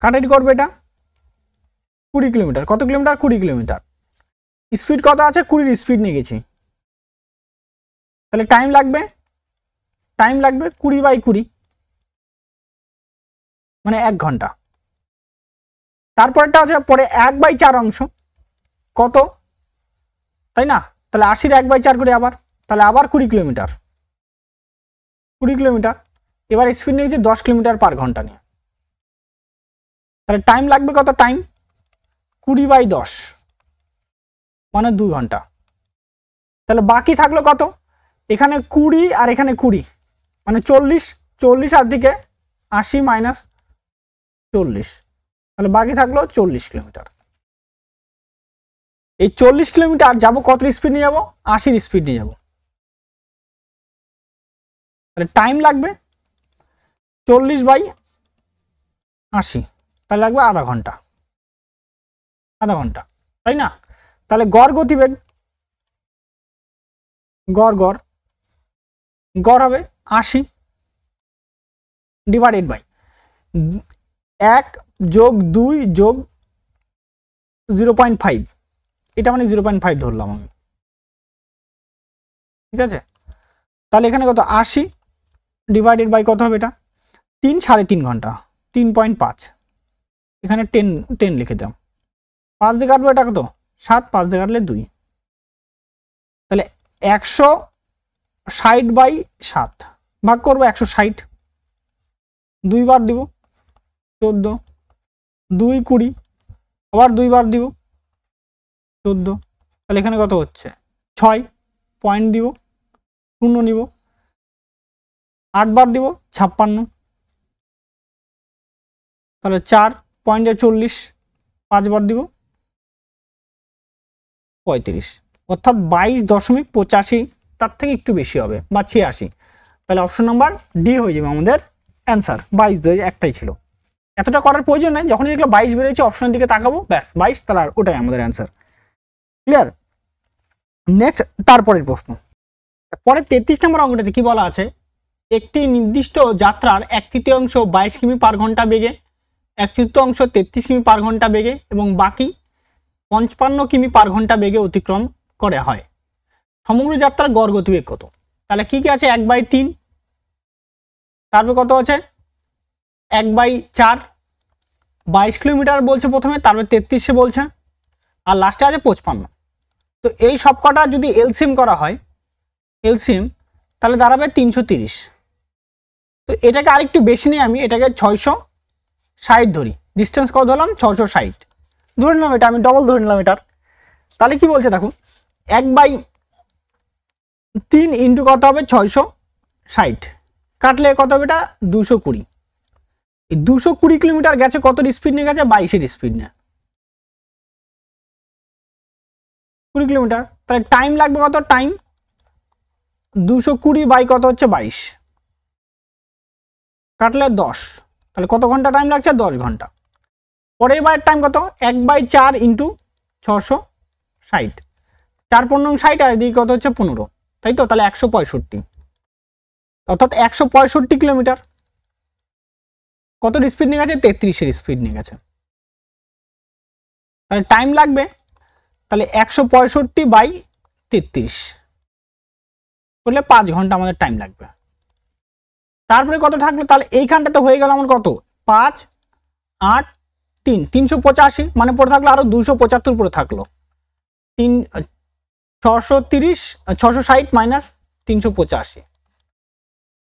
কাটাটি করবে এটা 20 কিলোমিটার, কত কিলোমিটার 20 কিলোমিটার। স্পিড কত আছে 20 স্পিড নিয়ে গেছি, তাহলে টাইম লাগবে 20/20 মানে 1 ঘন্টা। তারপরটা হচ্ছে পরে 1/4 অংশ কত, তাই না, তাহলে 80-র 1/4 করে আবার, তাহলে আবার 20 কিলোমিটার। এবার স্পিড নিয়েছি 10 কিলোমিটার পার ঘন্টা নিয়ে, তাহলে টাইম লাগবে কত, টাইম 20/10 মানে 2 ঘন্টা। তাহলে বাকি থাকলো কত, এখানে 20 আর এখানে 20 মানে 40 আর দিকে 80 মাইনাস 40, তাহলে বাকি থাকলো 40 কিলোমিটার। এই 40 কিলোমিটার যাবো কত স্পিড নিয়ে যাবো, 80-র স্পিড নিয়ে যাবো, তাহলে টাইম লাগবে 40/80, তাহলে লাগবে আধা ঘন্টা, তাই না। তাহলে গড় গতিবেগ, গড় হবে 80 ডিভাইডেড বাই 1 যোগ 2 যোগ 0.5, এটা মানে 0.5 ধরলাম আমি। ঠিক আছে, তাহলে এখানে কত 80 ডিভাইডেড বাই কত হবে, এটা 3 3.5 ঘন্টা 3.5, এখানে 10 লিখে দাম, 5 দিয়ে কাটবো এটা কত 7, 5 দিয়ে কাটলে 2, তাহলে 160/7 ভাগ করবো 160, 2 বার দিব 14, 2 20, আবার 2 বার দিব 14, তাহলে এখানে কত হচ্ছে 6, পয়েন্ট দিব 0 নিব, 8 বার দিব 56, তাহলে 4 পয়েন্টে 40, 5 বার দিব 35, অর্থাৎ 22.85, তার থেকে একটু বেশি হবে বা 86। তাহলে অপশন নাম্বার ডি হয়ে যাবে আমাদের অ্যান্সার। 22 একটাই ছিল, এতটা করার প্রয়োজন নাই, যখনই দেখলো 22 বেরিয়েছে অপশনের দিকে তাকাবো, ব্যাস 22, তাহলে আর ওটাই আমাদের অ্যান্সার। ক্লিয়ার। নেক্সট তারপরের প্রশ্ন, পরে 33 নম্বর অঙ্কটাতে কি বলা আছে, একটি নির্দিষ্ট যাত্রার 1/3 22 কিমি পার ঘন্টা বেগে, 1/4 33 কিমি পার ঘন্টা বেগে এবং বাকি 55 কিমি পার ঘন্টা বেগে অতিক্রম করা হয়। সমগ্র যাত্রার গড় গতিবেগ কত? তাহলে কি কি আছে, 1/3, তারপর কত আছে 1/4, 22 কিলোমিটার বলছে প্রথমে, তারপর 33 বলছে, আর লাস্টে আছে 55। তো এই সব কটা যদি এলসিএম করা হয়, এলসিএম তাহলে দাঁড়াবে 330। তো এটাকে আরেকটু বেশি নিয়ে আমি এটাকে 660 ধরি। ডিস্টেন্স কত ধরলাম? 660 ধরে নিলাম, এটা আমি ডবল ধরে নিলাম এটার। তাহলে কি বলছে দেখুন, 1/3 ইন্টু কত হবে? 660 কাটলে কত হবে? এটা 220। এই 220 কিলোমিটার গেছে কত স্পিড নিয়ে গেছে? 22-এর স্পিড নিয়ে 20 কিলোমিটার। তাহলে টাইম লাগবে কত? টাইম 220 বাই কত হচ্ছে? 22 কাটলে 10। তাহলে কত ঘন্টা টাইম লাগছে? 10 ঘন্টা। পরের বারের টাইম কত? 1/4 ইন্টু 660, 4×5 আর এদিকে কত হচ্ছে? 15, তাই তো? তাহলে 165, অর্থাৎ 165 কিলোমিটার। কত স্পিড নিয়ে গেছে? 33-এর স্পিড নিয়ে গেছে। তাহলে টাইম লাগবে, তাহলে 165 বাই 33 করলে 5 ঘন্টা আমাদের টাইম লাগবে। তারপরে কত থাকলো? তাহলে এইখানটা তো হয়ে গেল আমার কত? 5, 8, 3, 385, মানে পড়ে থাকলো আরো 275 পড়ে থাকলো। 660 মাইনাস 385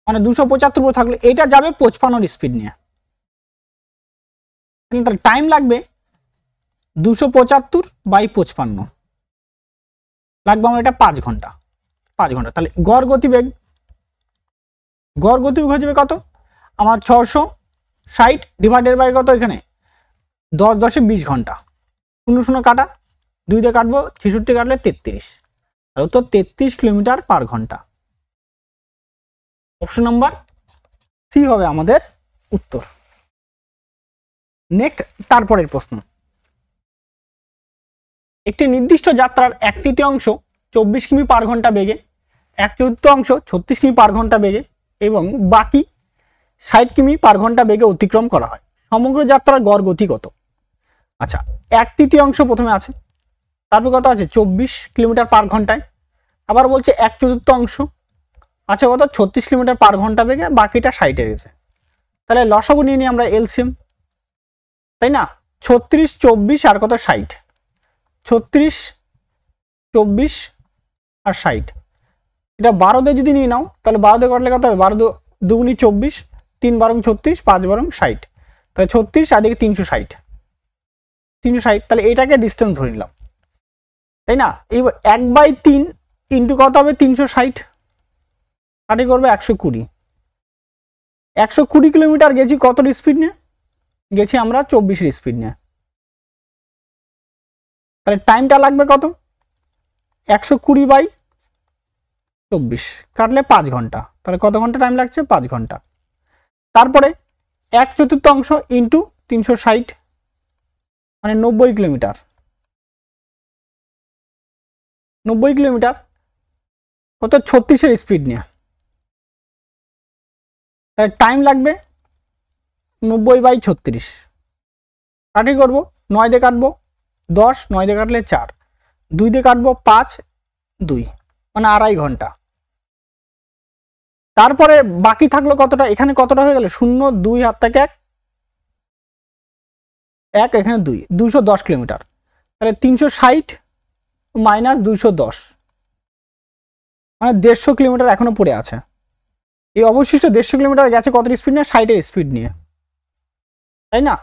মানে 275 পড়ে থাকলো। এটা যাবে 55 স্পিড নিয়ে। তাহলে টাইম লাগবে 275 বাই 55 লাগবে আমার এটা 5 ঘন্টা। 5 ঘন্টা। তাহলে গড় গতিবেগ হয়ে যাবে কত? আমার 660 ডিভাইডেড বাই কত? এখানে 10 10 20 ঘন্টা। 0 0 কাটা, 2 দিয়ে কাটবো, 66 কাটলে 33, আর তো 33 কিলোমিটার পার ঘন্টা। অপশন নাম্বার সি হবে আমাদের উত্তর। নেক্সট, তারপরের প্রশ্ন। একটি নির্দিষ্ট যাত্রার 1/3 24 কিমি পার ঘন্টা বেগে, 1/4 36 কিমি পার ঘন্টা বেগে এবং বাকি 60 কিমি পার ঘন্টা বেগে অতিক্রম করা হয়। সমগ্র যাত্রার গড় গতি কত? আচ্ছা, 1/3 প্রথমে আছে, তারপর কত আছে? 24 কিলোমিটার পার ঘন্টায়। আবার বলছে 1/4 আছে কত? 36 কিলোমিটার পার ঘন্টা বেগে, বাকিটা 60 গেছে। তাহলে লসাগু নিয়ে নিই আমরা এলসিএম, তাই না? 36, 24 আর কত? 60। 36, 24 আর 60, এটা 12 দিয়ে যদি নিয়ে নাও তাহলে 12 দিয়ে কাটলে কত হবে? 12 2 24, 3 12 36, 5 12 60, তাহলে 36 আর দিকে 360। তাহলে এটাকে ডিস্টেন্স ধরে নিলাম, তাই না? এই 1/3 ইন্টু কত হবে? 360 কাটি করবে 120। 120 কিলোমিটার গেছি কত স্পিড নিয়ে? গেছি আমরা 24-এর স্পিড নিয়ে। তাহলে টাইমটা লাগবে কত? 120 বাই 24 কাটলে 5 ঘন্টা। তাহলে কত ঘন্টা টাইম লাগছে? 5 ঘন্টা। তারপরে 1/4 ইন্টু 360 মানে 90 কিলোমিটার। 90 কিলোমিটার কত? 36-এর স্পিড নিয়ে। তাহলে টাইম লাগবে 90 বাই 36 কাটি করবো, 9 দিয়ে কাটবো 10, 9 দিয়ে কাটলে 4, 2 দিয়ে কাটবো 5, 2 মানে 2.5 ঘন্টা। তারপরে বাকি থাকলো কতটা? এখানে কতটা হয়ে গেল? 0 2 হাত থেকে 1 এখানে 2, 210 কিলোমিটার। তাহলে 360 মাইনাস 210 মানে 150 কিলোমিটার এখনো পড়ে আছে। এই অবশিষ্ট 150 কিলোমিটার গেছে কত স্পিড নিয়ে? 60-এর স্পিড নিয়ে, তাই না?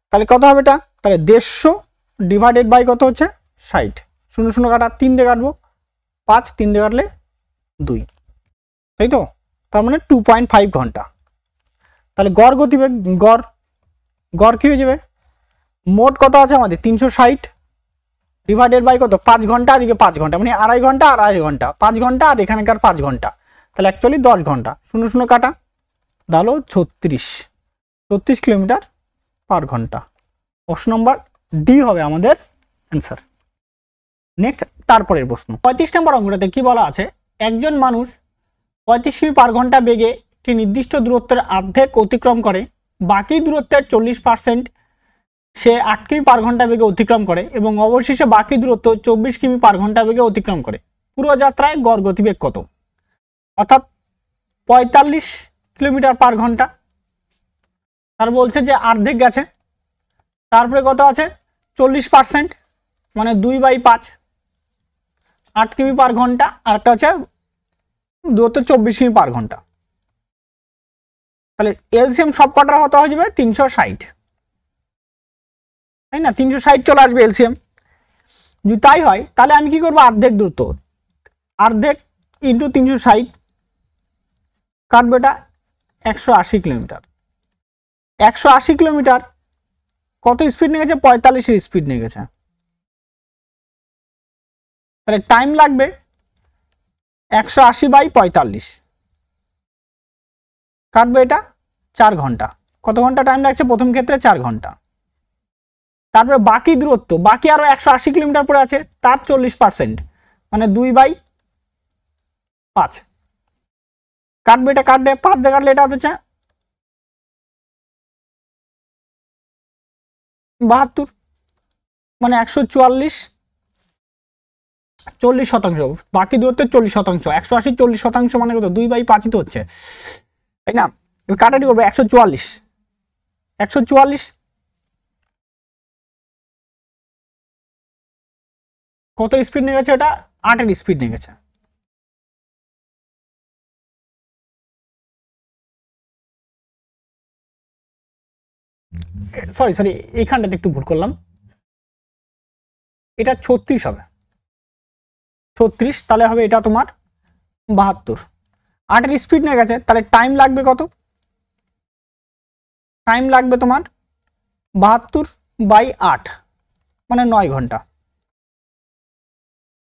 তাহলে কত হবে এটা? তাহলে 150 ডিভাইডেড বাই কত হচ্ছে? 60, 0 0 কাটা, 3 দিয়ে কাটবো, 5, 3 দিয়ে কাটলে 2, তাই তো? তার মানে 2.5 ঘন্টা। তাহলে গড় গতিবেগ, গড় কি হয়ে যাবে? মোট কত আছে আমাদের? 360 ডিভাইডেড বাই কত? 5 ঘন্টা, এদিকে 5 ঘন্টা মানে 2.5 ঘন্টা আর 2.5 ঘন্টা, 5 ঘন্টা আর এখানকার 5 ঘন্টা, তাহলে অ্যাকচুয়ালি 10 ঘন্টা। 0 0 কাটা, দাঁড়ালো 36 কিলোমিটার পার ঘন্টা। অপশন নম্বর ডি হবে আমাদের অ্যান্সার। নেক্সট, তারপরের প্রশ্ন। 35 নম্বর অঙ্কটাতে কি বলা আছে? একজন মানুষ 35 কিমি পার ঘন্টা বেগে একটি নির্দিষ্ট দূরত্বের অর্ধেক অতিক্রম করে, বাকি দূরত্বের 40% সে 8 কিমি পার ঘন্টা বেগে অতিক্রম করে এবং অবশেষে বাকি দূরত্ব 24 কিমি পার ঘন্টা বেগে অতিক্রম করে। পুরো যাত্রায় গড় গতিবেগ কত? অর্থাৎ 45 কিলোমিটার পার ঘন্টা। তার বলছে যে অর্ধেক গেছে, তারপরে কত আছে? 40% মানে 2/5, 8 কিমি পার ঘন্টা, আর একটা হচ্ছে দূরত্ব 24 কিমি পার ঘন্টা। তাহলে এলসিএম সব কটার হতে হয়ে যাবে 360, তাই না? 360 চলে আসবে এলসিএম। যদি তাই হয় তাহলে আমি কি করবো, অর্ধেক দূরত্ব, অর্ধেক ইন্টু 360 কাটবো, এটা 180 কিলোমিটার। 180 কিলোমিটার কত স্পিড নিয়ে গেছে, 45 স্পিড নিয়ে গেছে। তাহলে টাইম লাগবে 180/45, কাটবে এটা 4 ঘন্টা। কত ঘন্টা টাইম লাগছে প্রথম ক্ষেত্রে, 4 ঘন্টা। তারপরে বাকি দূরত্ব, বাকি আরো 180 কিলোমিটার পড়ে আছে, তার 40%, মানে 2/5 কাটবে, এটা কাটবে 5 দিয়ে কাটলে এটা হচ্ছে 72, মানে 144, 40%। বাকি দূরত্বের 40%, 180 40% মানে কত, 2/5 তো হচ্ছে, তাই না? এবার কাটাটি করবে 144, 144 কত স্পিড নিয়ে গেছে, এটা 8 স্পিড নিয়ে গেছে। সরি সরি, এইখানটাতে একটু ভুল করলাম, এটা 36 হবে, 36, তাহলে হবে এটা তোমার 72। 8 স্পিড নিয়ে গেছে, তাহলে টাইম লাগবে কত, টাইম লাগবে তোমার 72/8, মানে 9 ঘন্টা।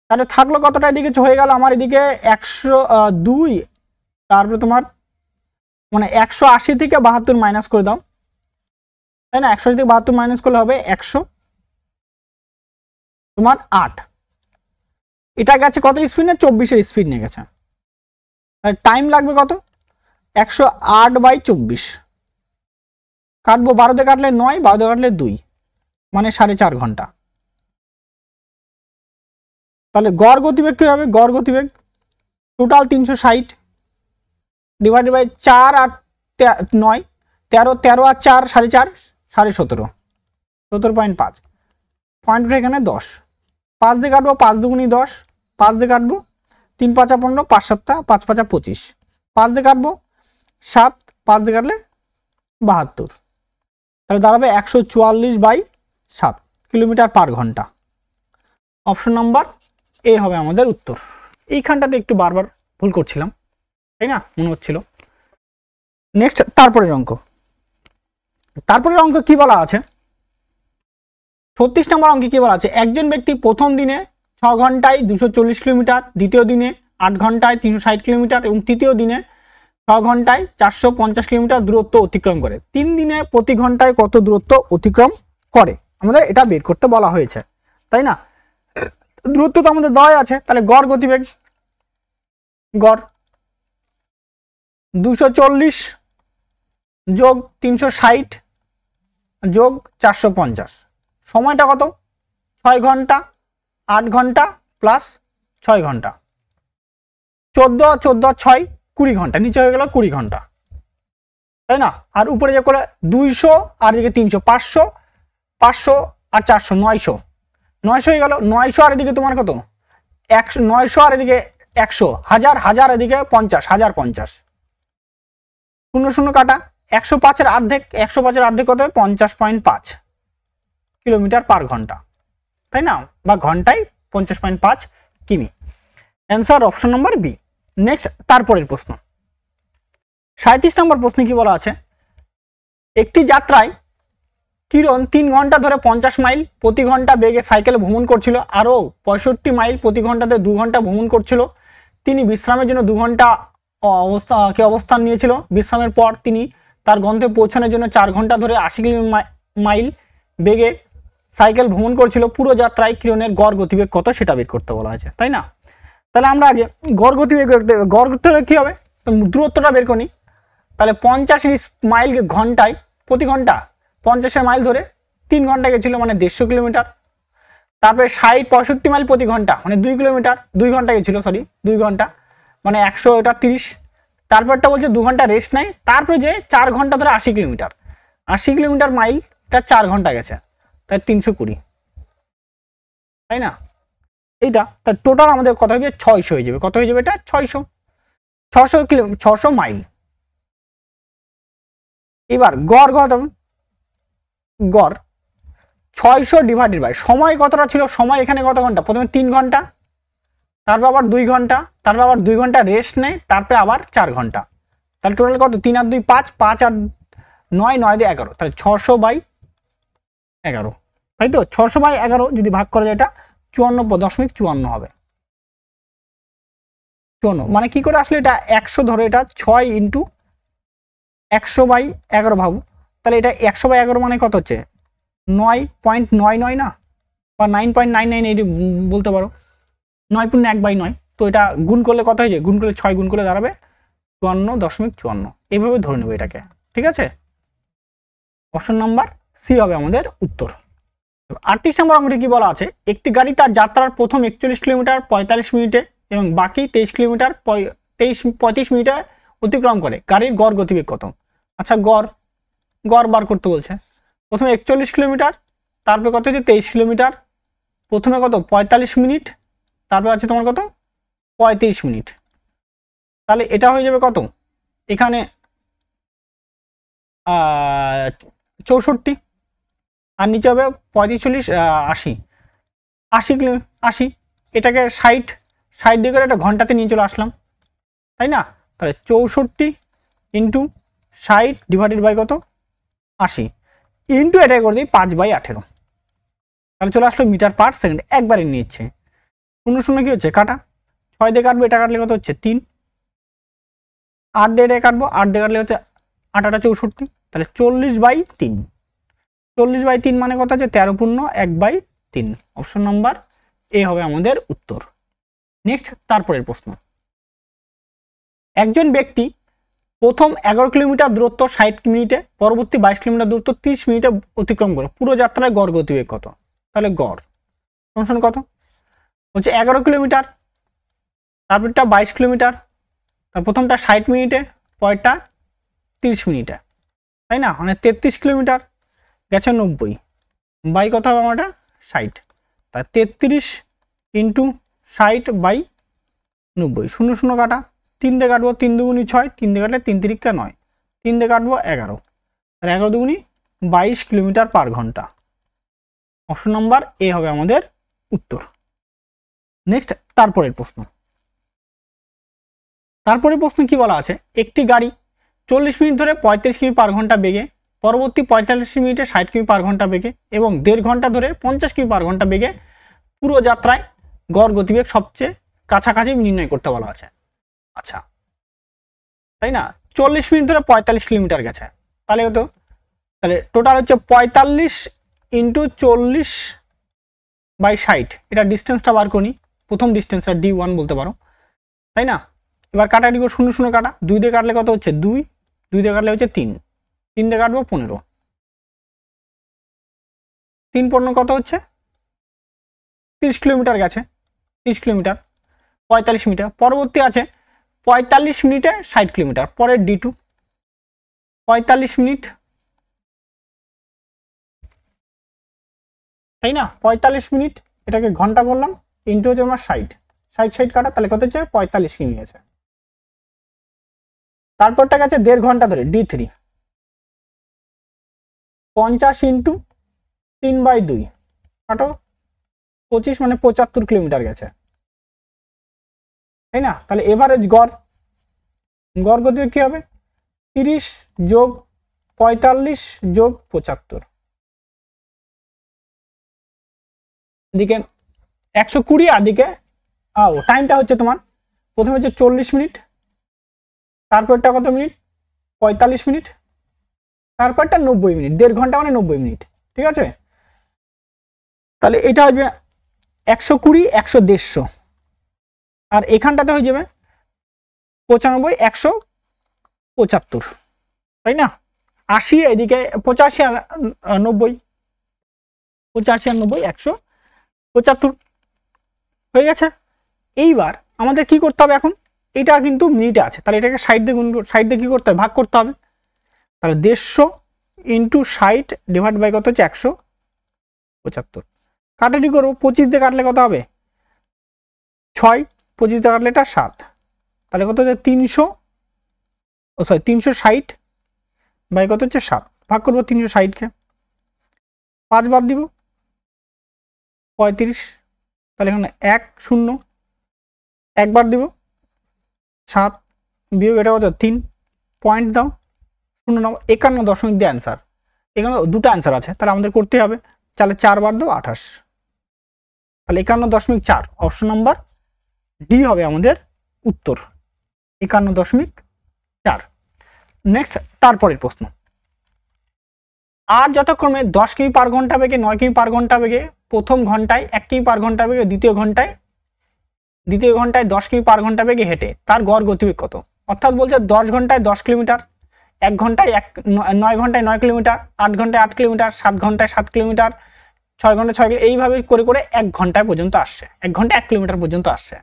তাহলে থাকলো কতটা, এদিকে হয়ে গেল আমার এদিকে 102, তারপরে তোমার মানে 180 থেকে 72 মাইনাস করে দাও, তাই না? 180 থেকে 72 মাইনাস করলে হবে 100 তোমার 8। এটা গেছে কত স্পিড নিয়ে, 24 স্পিড নিয়ে গেছে। টাইম লাগবে কত, 108/24, কাটবো 12 দিয়ে কাটলে 9, 12 দিয়ে কাটলে 2, মানে 4.5 ঘন্টা। তাহলে গড় গতিবেগ কি হবে, গড় গতিবেগ টোটাল 360 ডিভাইডেড বাই 4 আর 9, 13, 13 আর 4 4.5, 17.5, 17.5, পয়েন্ট এখানে 10, 5 দিয়ে কাটবো, 5 দুগুনি 10, 5 দিয়ে কাটবো, 3 5 15, 5 7 5 5 25, 5 দিয়ে কাটবো 7, 5 দিয়ে কাটলে 72, তাহলে দাঁড়াবে 144/7 কিলোমিটার পার ঘন্টা। অপশন নাম্বার এ হবে আমাদের উত্তর। এইখানটাতে একটু বারবার ভুল করছিলাম, তাই না, মনে হচ্ছিল। নেক্সট তারপরের অঙ্ক, তারপরের অঙ্ক কি বলা আছে, 36 নম্বর অঙ্কে কি বলা আছে, একজন ব্যক্তি প্রথম দিনে 6 ঘন্টায় 240 কিলোমিটার, দ্বিতীয় দিনে 8 ঘন্টায় 360 কিলোমিটার এবং তৃতীয় দিনে 6 ঘন্টায় 450 কিলোমিটার দূরত্ব অতিক্রম করে। 3 দিনে প্রতি ঘন্টায় কত দূরত্ব অতিক্রম করে, আমাদের এটা বের করতে বলা হয়েছে, তাই না? দূরত্ব তো আমাদের দেওয়া আছে, তাহলে গড় গতিবেগ, গড় 240 যোগ 360 যোগ 450, সময়টা কত, 6 ঘন্টা, 8 ঘন্টা প্লাস 6 ঘন্টা, 14 14 6 20 ঘন্টা, নিচে হয়ে গেল 20 ঘন্টা, তাই না? আর উপরে যে করে 200 আর এদিকে 300, 500 500 আর 400, 900, 900 হয়ে গেল। 900 আর এদিকে তোমার কত, 100, 900 আর এদিকে 100, 1000 1000 এদিকে 50, 1050, 0 0 কাটা, 105 এর অর্ধেক, 105 এর অর্ধেক কত হবে, 50.5 কিলোমিটার পার ঘন্টা, তাই না? বা ঘন্টায় 50.5 কিমি। Answer option number B. Next তারপরের প্রশ্ন, 37 নম্বর প্রশ্নে কি বলা আছে, একটি যাত্রায় কিরণ 3 ঘন্টা ধরে 50 মাইল প্রতি ঘন্টা বেগে সাইকেলে ভ্রমণ করছিল, আরও 65 মাইল প্রতি ঘন্টাতে 2 ঘন্টা ভ্রমণ করছিল। তিনি বিশ্রামের জন্য 2 ঘন্টা অবস্থান নিয়েছিল। বিশ্রামের পর তিনি তার গন্তব্যে পৌঁছানোর জন্য 4 ঘন্টা ধরে 80 মাইল বেগে সাইকেল ভ্রমণ করছিল। পুরো যাত্রায় কিরণের গড় গতিবেগ কত সেটা বের করতে বলা হয়েছে, তাই না? তাহলে আমরা আগে গড় গতিবেগ, গড় গতিবেগ কী হবে, দূরত্বটা বের করি। তাহলে 50 মাইল ঘন্টায়, প্রতি ঘন্টা 50 মাইল ধরে 3 ঘন্টা গেছিলো, মানে 150 কিলোমিটার। তারপরে 60 65 মাইল প্রতি ঘন্টা, মানে 2 কিলোমিটার, 2 ঘন্টা গেছিলো, সরি 2 ঘন্টা, মানে 100, এটা 30। তারপরটা বলছে 2 ঘন্টা রেস্ট নেয়। তারপরে যে 4 ঘন্টা ধরে 80 কিলোমিটার, 80 কিলোমিটার মাইলটা 4 ঘন্টা গেছে, তাই 320, তাই না? এইটা তার টোটাল আমাদের কত হয়ে যাবে, 600 হয়ে যাবে। কত হয়ে যাবে এটা, 600। 600 মাইল। এবার গড় কত? গড় 600 ডিভাইডেড বাই সময় কতটা ছিল, সময় এখানে কত ঘন্টা, প্রথমে 3 ঘন্টা, তারপর আবার 2 ঘন্টা, তারপর আবার 2 ঘন্টা রেস্ট নেয়, তারপরে আবার 4 ঘন্টা, তাহলে টোটাল কত? 3 আর 2 5, 5 আর 9, 9 দিয়ে 11, তাহলে 600/11, তাই তো? 600/11 যদি ভাগ করা যায় এটা 54.54 হবে। 54 মানে কি করে আসলে এটা 100 ধরো, এটা 6 ইন্টু 100/11 ভাবো, তাহলে এটা 100/11 মানে কত হচ্ছে? 9.99 না, বা 9.99 এই বলতে পারো, 9.1/9। তো এটা গুণ করলে কত হয়ে যায়? গুণ করলে 6 গুণ করলে দাঁড়াবে 54.54, এইভাবে ধরে নেবো এটাকে, ঠিক আছে? অপশন নাম্বার সি হবে আমাদের উত্তর। 38 নম্বর অঙ্কটি কি বলা আছে? একটি গাড়ি তার যাত্রার প্রথম 41 কিলোমিটার 45 মিনিটে এবং বাকি 23 কিলোমিটার 35 মিনিটে অতিক্রম করে, গাড়ির গড় গতিবেগ কত? আচ্ছা, গড় বার করতে বলছে। প্রথমে 41 কিলোমিটার, তারপরে কত হচ্ছে 23 কিলোমিটার, প্রথমে কত 45 মিনিট, তারপরে আছে তোমার কত 35 মিনিট, তাহলে এটা হয়ে যাবে কত? এখানে 64, আর নিচে হবে 35, 40, 80, এটাকে 60 দিয়ে করে এটা ঘন্টাতে নিয়ে চলে আসলাম, তাই না? তাহলে 64 ইন্টু 60 ডিভাইডেড বাই কত 80 ইন্টু এটাকে করে দিই 5/18, তাহলে চলে আসলো মিটার পার সেকেন্ড, একবারে নিচ্ছে। 0 কি হচ্ছে কাটা, 6 দিয়ে কাটবো, এটা কাটলে কত হচ্ছে 3, 8 দিয়ে এটা কাটবো, 8 দিয়ে কাটলে হচ্ছে 8 8 64, তাহলে 40/3, 40/3 মানে কত হচ্ছে 13.1/3। অপশন নাম্বার এ হবে আমাদের উত্তর। নেক্সট, তারপরের প্রশ্ন। একজন ব্যক্তি প্রথম 11 কিলোমিটার দূরত্ব 60 মিনিটে, পরবর্তী 22 কিলোমিটার দূরত্ব 30 মিনিটে অতিক্রম করে, পুরো যাত্রায় গড় গতিবেগ কত? তাহলে গড় ফাংশন কত হচ্ছে 11 কিলোমিটার, তারপরটা 22 কিলোমিটার, তার প্রথমটা 60 মিনিটে, পরেরটা 30 মিনিটে, তাই না? মানে 33 কিলোমিটার গেছে 90, বাই কত হবে আমারটা 60, তাই 33 ইন্টু 60/90, 0 কাটা, 3 দিয়ে কাটবো, 3 দুগুণি 6, 3 দিয়ে কাটলে 3 তিরিকা 9, 3 দিয়ে কাটবো 11, আর 11 দুগুণি 22 কিলোমিটার পার ঘন্টা। অপশন নাম্বার এ হবে আমাদের উত্তর। নেক্সট, তারপরের প্রশ্ন কি বলা আছে? একটি গাড়ি 40 মিনিট ধরে 35 কিমি পার ঘন্টা বেগে, পরবর্তী 45 মিনিটে 60 কিমি পার ঘন্টা বেগে এবং 1.5 ঘন্টা ধরে 50 কিমি পার ঘন্টা বেগে পুরো যাত্রায় গড় গতিবেগ সবচেয়ে কাছাকাছি নির্ণয় করতে বলা আছে। আচ্ছা, তাই না? 40 মিনিট ধরে 45 কিলোমিটার গেছে, তাহলে টোটাল হচ্ছে 45 ইন্টু 40/60, এটা ডিস্টেন্সটা বার করি, প্রথম ডিস্টেন্সটা D1 বলতে পারো, তাই না? এবার কাটাকাটি করে 0 কাটা, 2 দিয়ে কাটলে কত হচ্ছে 2, 2 দিয়ে কাটলে হচ্ছে 3, 3 দিয়ে কাটবো 15, 3 15 কত হচ্ছে 30 কিলোমিটার গেছে, 30 কিলোমিটার 45 মিনিটে, পরবর্তী আছে 45 মিনিটে 60 কিলোমিটার, পরের D2 45 মিনিট, তাই না? 45 মিনিট, এটাকে ঘন্টা করলাম, ইন্টু হচ্ছে আমার 60 কাটা, তাহলে কত হচ্ছে 45 কিমি গেছে। তারপরটা গেছে 1.5 ঘন্টা ধরে D3, 50 ইন্টু 3/2 কাটো 25, মানে 75 কিলোমিটার গেছে, তাই না? তাহলে এভারেজ গড় গতিবেগ কি হবে? 30 যোগ 45 যোগ 75, এদিকে 120, আদিকে টাইমটা হচ্ছে তোমার প্রথমে হচ্ছে 40 মিনিট, তারপরটা কত মিনিট 45 মিনিট, তারপরটা 90 মিনিট, 1.5 ঘন্টা মানে 90 মিনিট, ঠিক আছে? তাহলে এটা হবে 120, 100, 150, আর এখানটাতে হয়ে যাবে 95, 175, তাই না? 80, এদিকে 85 আর 90, 85 আর 90, 175 হয়ে গেছে। এইবার আমাদের কি করতে হবে এখন? এটা কিন্তু মিনিটে আছে, তাহলে এটাকে 60 দিয়ে গুণ, 60 দিয়ে কি করতে হবে? ভাগ করতে হবে, তাহলে 150 ইন্টু 60 ডিভাইড বাই কত হচ্ছে 175, কাটাটি করবো, 25 দিয়ে কাটলে কত হবে 6, 25 দিয়ে কাটলে এটা 7, তাহলে কত হচ্ছে 360 বাই কত হচ্ছে 7, ভাগ করবো 360কে, 5 বাদ দিব 35, তাহলে এখানে 1 0 একবার দিব 7 বিয়োগ এটা কত 3, পয়েন্ট দাও 0 51 দিয়ে অ্যান্সার। এখানে দুটো অ্যান্সার আছে, তাহলে আমাদের করতে হবে, তাহলে 4 বার দাও 28, তাহলে 51.4 অপশন নাম্বার ডি হবে আমাদের উত্তর, 51.4। নেক্সট তারপরের প্রশ্ন, আর যথাক্রমে 10 কিমি পার ঘন্টা বেগে, 9 কিমি পার ঘন্টা বেগে, প্রথম ঘন্টায় 1 কিমি পার ঘন্টা বেগে, দ্বিতীয় ঘন্টায় 10 কিমি পার ঘন্টা বেগে হেঁটে তার গড় গতিবেগ কত? অর্থাৎ বলছে 10 ঘন্টায় 10 কিলোমিটার, 1 ঘন্টায় 9 ঘন্টায় 9 কিলোমিটার, 8 ঘন্টায় 8 কিলোমিটার, 7 ঘন্টায় 7 কিলোমিটার, 6 ঘন্টায় 6 কিলোমিটার, এইভাবে করে করে 1 ঘন্টায় পর্যন্ত আসছে, 1 ঘন্টায় 1 কিলোমিটার পর্যন্ত আসছে।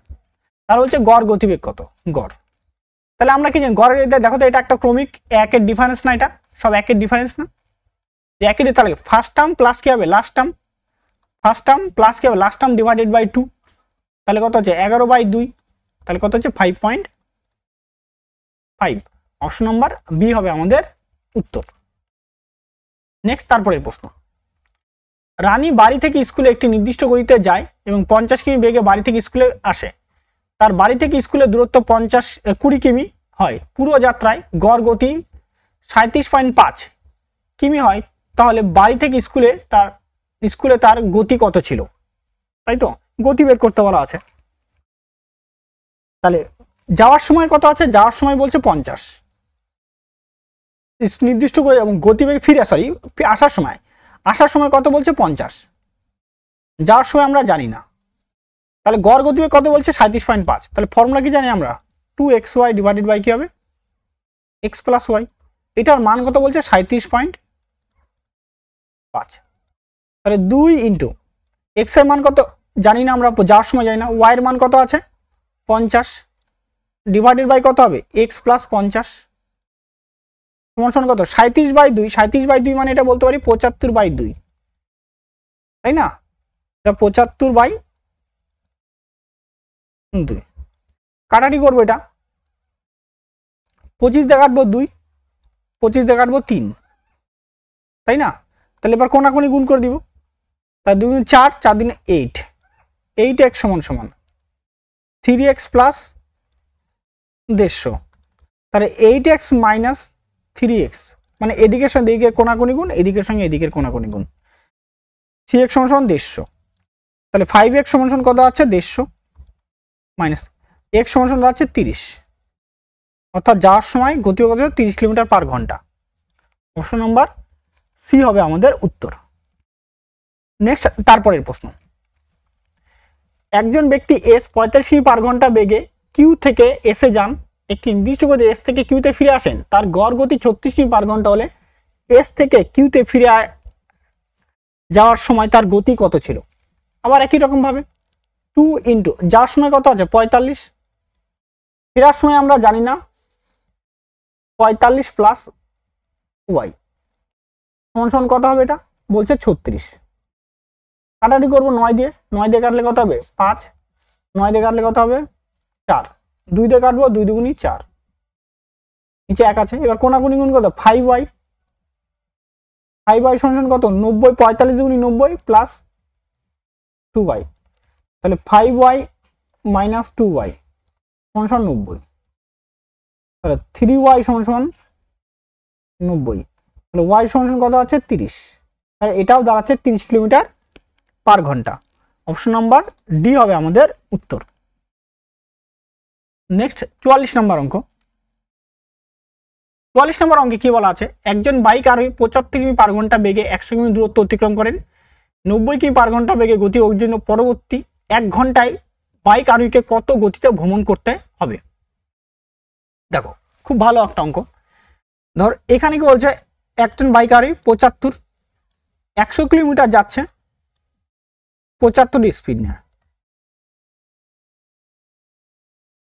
তার বলছে গড় গতিবেগ কত? গড়, তাহলে আমরা কি জানি গড়ের, দেখো তো এটা একটা ক্রমিক, একের ডিফারেন্স না, এটা সব একের ডিফারেন্স না, একই, তাহলে ফার্স্ট টার্ম প্লাস কি হবে last term, first term plus কি হবে লাস্ট টার্ম ডিভাইডেড বাই 2, তাহলে কত হচ্ছে 11/2, তাহলে কত হচ্ছে 5.5, অপশন নাম্বার বি হবে আমাদের উত্তর। নেক্সট তারপরের প্রশ্ন, রানী বাড়ি থেকে স্কুলে একটি নির্দিষ্ট গতিতে যায় এবং 50 কিমি বেগে বাড়ি থেকে স্কুলে আসে, তার বাড়ি থেকে স্কুলের দূরত্ব 20 কিমি হয়, পুরো যাত্রায় গড় গতি 37.5 কিমি হয়, তাহলে বাড়ি থেকে স্কুলে তার গতি কত ছিল? তাই তো, গতি বের করতে বলা আছে। তাহলে যাওয়ার সময় কত আছে? যাওয়ার সময় বলছে 50 নির্দিষ্ট করে, এবং গতিবেগ আসার সময় কত বলছে 50, যাওয়ার সময় আমরা জানি না, তাহলে গড় গতিবেগ কত বলছে 37.5, তাহলে ফর্মুলা কি জানি আমরা, 2xy ডিভাইডেড বাই কি হবে x প্লাস ওয়াই, এটার মান কত বলছে 37.5, তাহলে 2 ইন্টু এক্স এর মান কত জানি না আমরা, যাওয়ার সময় জানি না, ওয়াই এর মান কত আছে 50 ডিভাইডেড বাই কত হবে এক্স প্লাস 50 সমান কত 37/2, 37/2 মানে এটা বলতে পারি 75/2, তাই না, এটা 75/2, কাটাটি করবো, এটা 25 দিয়ে কাটবো 2, 25 দিয়ে কাটবো 3, তাই না, তাহলে এবার কোনাকুনি গুণ করে দিব, তাই 2 × 4, 4 × 8, 8x সমান 3x প্লাস 150, তাহলে 8x মাইনাস 3x, মানে এদিকের সঙ্গে এদিকে কোনাকুনি গুণ, এদিকের সঙ্গে এদিকের কোনাকুনি গুণ, 3x সমান 150, তাহলে 5x সমান কত আছে 150 মাইনাস x সমান আছে 30, অর্থাৎ যাওয়ার সময় গতি কত 30 কিলোমিটার পার ঘন্টা, অপশন নাম্বার সি হবে আমাদের উত্তর। নেক্সট তারপরের প্রশ্ন, একজন ব্যক্তি এস 45 কিমি পার ঘন্টা বেগে কিউ থেকে এসে যান, একটি নির্দিষ্ট গতি এস থেকে কিউতে ফিরে আসেন, তার গড় গতি 36 কিমি পার ঘন্টা হলে এস থেকে কিউতে ফিরে যাওয়ার সময় তার গতি কত ছিল? আবার একই রকম ভাবে 2 ইন্টু যাওয়ার সময় কত আছে 45, ফেরার সময় আমরা জানি না, 45 প্লাস ওয়াই সমান কত হবে, এটা বলছে 36, কাটাটি করবো 9 দিয়ে, 9 দিয়ে কাটলে কত হবে 5, 9 দিয়ে কাটলে কত হবে 4, 2 দিয়ে কাটবো 2 2 4, নিচে 1 আছে, এবার কোনাকুনি গুণ কত 5y, 5y সমান কত 90, 45 2 90 প্লাস 2y, তাহলে 5y মাইনাস 2y সমান 90, তাহলে 3y সমান 90, তাহলে y সমান কত আছে 30, তাহলে এটাও দাঁড়াচ্ছে 30 কিলোমিটার পার ঘন্টা, অপশন নাম্বার ডি হবে আমাদের উত্তর। নেক্সট 44 নম্বর অঙ্ক, 44 নম্বর অঙ্কে কি বলা আছে, একজন বাইক আরোহী 75 কিমি পার ঘন্টা বেগে 100 কিমি দূরত্ব অতিক্রম করেন, 90 কিমি পার ঘন্টা বেগে গতি ওর জন্য পরবর্তী 1 ঘন্টায় বাইক আরোহীকে কত গতিতে ভ্রমণ করতে হবে? দেখো খুব ভালো একটা অঙ্ক, ধর এখানে কি বলছে একজন বাইক আরোহী 75 100 কিলোমিটার যাচ্ছে 75 স্পিড নিয়ে,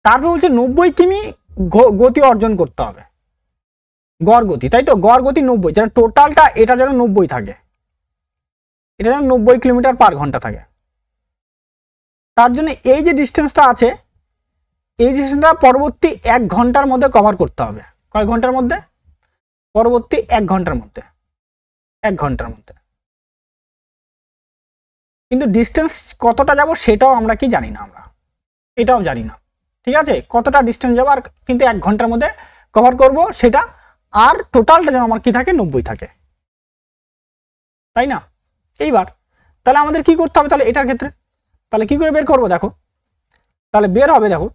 তারপর বলছে 90 কিমি গতি অর্জন করতে হবে, গড় গতি, তাই তো, গড় গতি 90, যেন টোটালটা এটা যেন 90 থাকে, এটা যেন 90 কিলোমিটার পার ঘন্টা থাকে, তার জন্য এই যে ডিস্টেন্সটা আছে এই ডিস্টেন্সটা পরবর্তী 1 ঘন্টার মধ্যে কভার করতে হবে। কয় ঘন্টার মধ্যে? পরবর্তী 1 ঘন্টার মধ্যে, 1 ঘন্টার মধ্যে। কিন্তু ডিস্টেন্স কতটা যাব সেটাও আমরা কি জানি না, আমরা এটাও জানি না, ঠিক আছে? কতটা ডিস্টেন্স যাবো আর কিন্তু 1 ঘন্টার মধ্যে কভার করব সেটা, আর টোটালটা যেন আমার কি থাকে 90 থাকে, তাই না? এইবার তাহলে আমাদের কি করতে হবে তাহলে এটার ক্ষেত্রে? তাহলে কি করে বের করব দেখো, তাহলে বের হবে দেখো,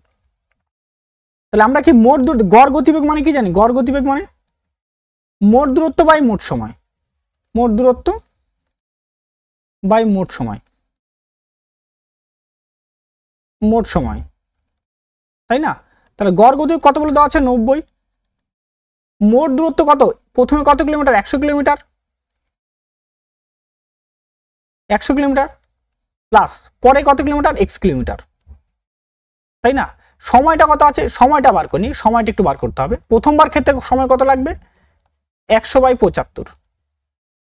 তাহলে আমরা কি মোট গড় গতিবেগ মানে কি জানি? গড় গতিবেগ মানে মোট দূরত্ব বাই মোট সময়, মোট দূরত্ব বাই মোট সময়, মোট সময়, তাই না? তাহলে গড় গতিবেগ কত বলে দেওয়া আছে? 90। মোট দূরত্ব কত? প্রথমে কত কিলোমিটার? 100 কিলোমিটার, 100 কিলোমিটার প্লাস পরে কত কিলোমিটার? x কিলোমিটার, তাই না? সময়টা কত আছে? সময়টা বার করি, সময়টা একটু বার করতে হবে। প্রথমবার ক্ষেত্রে সময় কত লাগবে? 100/75,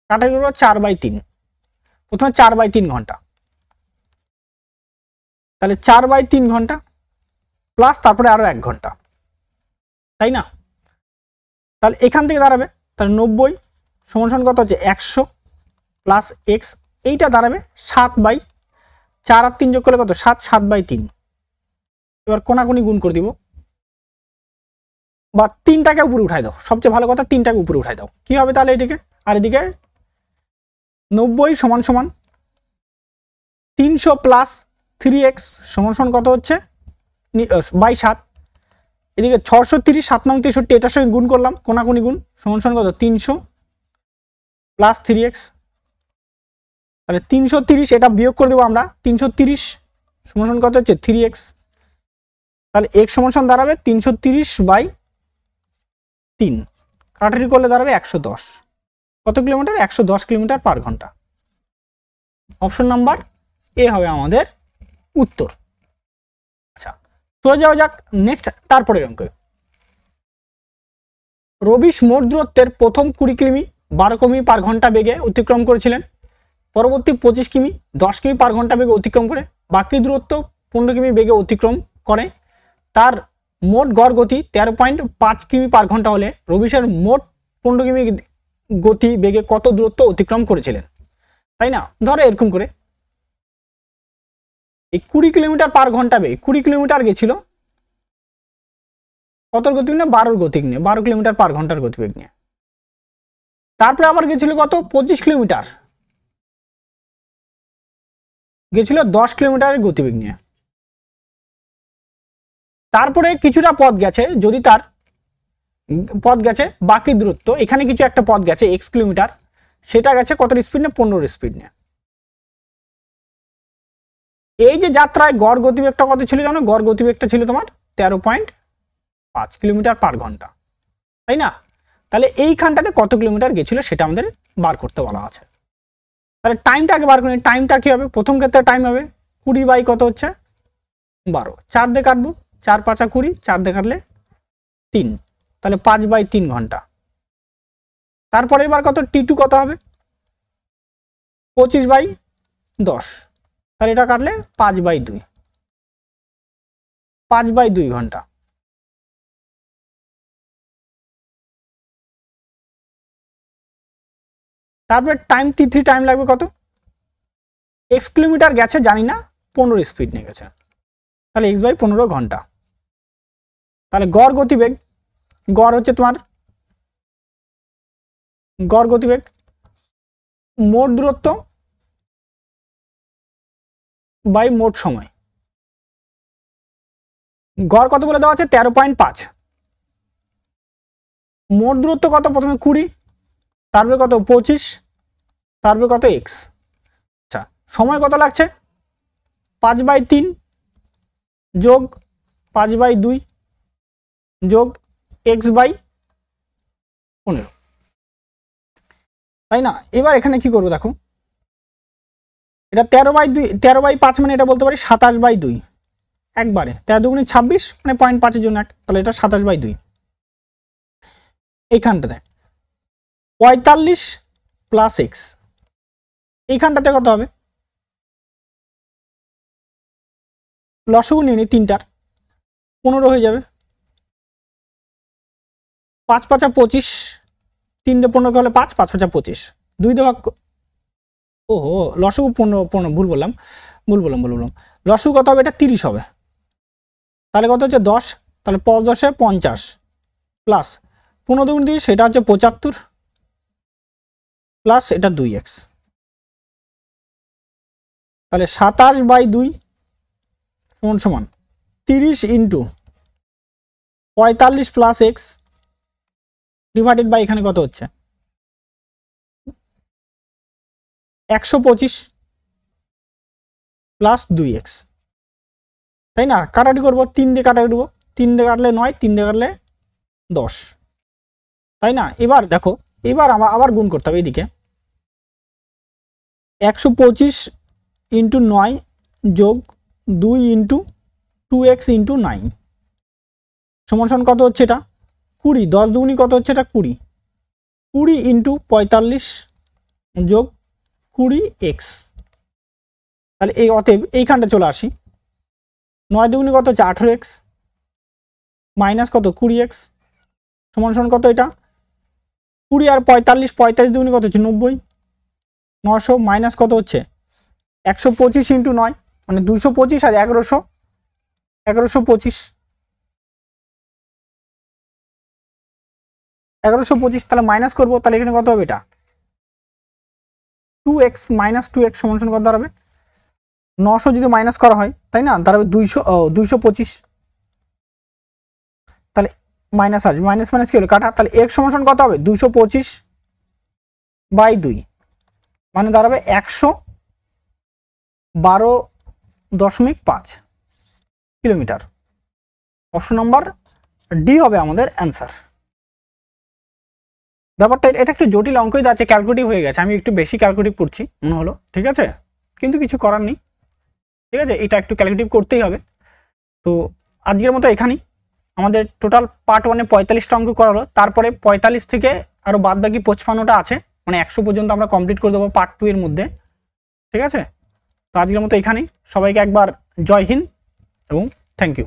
কাটাকুটি করবো 4/3, প্রথমে 4/3 ঘন্টা, তাহলে 4/3 ঘন্টা প্লাস তারপরে আরো 1 ঘন্টা, তাই না? তাহলে এখান থেকে দাঁড়াবে, তাহলে 90 সমান কত হচ্ছে? 100 প্লাস x, এইটা দাঁড়াবে 7/4 আর 3 যোগ করলে কত? 7, 7/3। এবার কোনাকুনি গুণ করে দিব, বা 3টাকে উপরে উঠাই দাও, সবচেয়ে ভালো কথা 3টাকে উপরে উঠাই দাও, কি হবে তাহলে এদিকে? আর এদিকে 90 সমান 300 প্লাস 3x সমান কত হচ্ছে? বাই 7, এদিকে 630, 7 9 63, এটার সঙ্গে গুণ করলাম, কোনাকুনি গুণ, সমান কত? 300 প্লাস 3x, তাহলে 330, এটা বিয়োগ করে দেবো আমরা, 330 সমান কত হচ্ছে? 3x, তাহলে x সমান দাঁড়াবে 330/3, কাটাকাটি করলে দাঁড়াবে 110। কত কিলোমিটার? 110 কিলোমিটার পার ঘন্টা। অপশন নাম্বার এ হবে আমাদের উত্তর। আচ্ছা, চলে যাওয়া যাক নেক্সট, তারপরের অঙ্কে। রবিশ মোট দূরত্বের প্রথম 20 কিমি 12 কিমি পার ঘন্টা বেগে অতিক্রম করেছিলেন, পরবর্তী 25 কিমি 10 কিমি পার ঘন্টা বেগে অতিক্রম করে বাকি দূরত্ব 15 কিমি বেগে অতিক্রম করে। তার মোট গড় গতি 13.5 কিমি পার ঘন্টা হলে রবিশের মোট 15 কিমি গতি বেগে কত দূরত্ব অতিক্রম করেছিলেন, তাই না? ধরো এরকম করে এই 20 কিলোমিটার পার ঘন্টা বেগে 20 কিলোমিটার গেছিল, কত গতিবেগ নিয়ে? 12 গতিবেগ নিয়ে, 12 কিলোমিটার পার ঘন্টার গতিবেগ নিয়ে। তারপরে আবার গেছিল কত? 25 কিলোমিটার, গেছিল 10 কিলোমিটারের গতিবেগ নিয়ে। তারপরে কিছুটা পথ গেছে, যদি তার পথ গেছে বাকি দূরত্ব, এখানে কিছু একটা পথ গেছে x কিলোমিটার, সেটা গেছে কত স্পিড নিয়ে? 15 স্পিড নিয়ে। এই যে যাত্রায় গড় গতিবেগটা কত ছিল জানো? গড় গতিবেগটা ছিল তোমার 13.5 কিলোমিটার পার ঘন্টা, তাই না? তাহলে এইখানটাতে কত কিলোমিটার গেছিল সেটা আমাদের বার করতে বলা আছে। তাহলে টাইমটা আগে বার করি, টাইমটা কি হবে? প্রথম ক্ষেত্রে টাইম হবে 20 কত হচ্ছে? 12, 4 দিয়ে কাটবো, 4 5 20, 4 দিয়ে কাটলে 3, তাহলে 5/3 ঘন্টা। তারপরে এবার কত? T2 কত হবে? 25/10, তাহলে এটা কাটলে 5/2, 5/2 ঘন্টা। তারপরে টাইম T3 টাইম লাগবে কত? x কিলোমিটার গেছে জানি না, 15 স্পিড নিয়ে গেছে, তাহলে x/15 ঘন্টা। তাহলে গড় গতিবেগ, গড় হচ্ছে তোমার গড় গতিবেগ মোট দূরত্ব বাই মোট সময়। গড় কত বলে দেওয়া আছে? 13.5। মোট দূরত্ব কত? প্রথমে 20, তারপরে কত? 25, তারপরে কত? x। আচ্ছা, সময় কত লাগছে? 5/3 যোগ 5/2 যোগ x/15, তাই না? এবার এখানে কি করবো দেখো, এটা 13/2, 13/5 মানে এটা বলতে পারি 27/2, একবারে 13 দুগুণে 26 মানে 0.5-এর জন্য 1, তাহলে এটা 27/2। এইখানটাতে 45 প্লাস x, এইখানটাতে কত হবে? লসগু নিয়ে নিই তিনটার, 15 হয়ে যাবে। 5 5 25, 3 দিয়ে 15 হলে 5, 5 5 25, 2 দিয়ে ভাগ, ওহো লসাগু 15 ভুল বললাম। লসাগু কত হবে? এটা 30 হবে। তাহলে কত হচ্ছে? 10। তাহলে 10 এ 50 প্লাস 15 দুগুণ 30, সেটা হচ্ছে 75 প্লাস এটা 2x। তাহলে 27/2 সমান সমান 30 into 45 plus x divided by এখানে কত হচ্ছে? 125 প্লাস 2x, তাই না? কাটাকাটি করবো, 3 দিয়ে কাটাকাটি করবো, 3 দিয়ে কাটলে 9, 3 দিয়ে কাটলে 10, তাই না? এবার দেখো, এবার আবার গুণ করতে হবে এইদিকে। 125 ইন্টু 9 যোগ 2 ইন্টু 2x ইন্টু 9 সমান সমান কত হচ্ছে? এটা 20। 10 দুগুণি কত হচ্ছে? এটা 20। 20 ইন্টু 45 যোগ 20x। তাহলে এই অতএব এইখানটা চলে আসি। 9 দুগুণি কত হচ্ছে? 18x মাইনাস কত? 20x সমান সমান কত? এটা 20 আর 45, 45 দুগুণি কত হচ্ছে? 90। 900 মাইনাস কত হচ্ছে? 125 ইন্টু 9 মানে 225 আর 1100, 1125, 1125। তাহলে মাইনাস করবো, তাহলে এখানে কত হবে? এটা 2x মাইনাস 2x সমান সমান কত দাঁড়াবে? 900 যদি মাইনাস করা হয়, তাই না, দাঁড়াবে 225। তাহলে মাইনাস আসবে, মাইনাস মাইনাস কি হলো? কাটা। তাহলে x সমান সমান কত হবে? 225/2 মানে দাঁড়াবে 112.5 কিলোমিটার। অপশন নাম্বার ডি হবে আমাদের অ্যান্সার। ব্যাপারটা এটা একটু জটিল অঙ্কই যাচ্ছে, ক্যালকুলেটিভ হয়ে গেছে, আমি একটু বেশি ক্যালকুলেটিভ করছি মনে হলো, ঠিক আছে, কিন্তু কিছু করার নেই, ঠিক আছে, এটা একটু ক্যালকুলেটিভ করতেই হবে। তো আজকের মতো এখানেই আমাদের টোটাল পার্ট 1-এ 45টা অঙ্ক করা হলো, তারপরে 45 থেকে আরও বাদ বাকি 55টা আছে, মানে 100 পর্যন্ত আমরা কমপ্লিট করে দেবো পার্ট 2 এর মধ্যে, ঠিক আছে। তো আজকের মতো এখানেই, সবাইকে একবার জয় হিন্দ এবং থ্যাংক ইউ।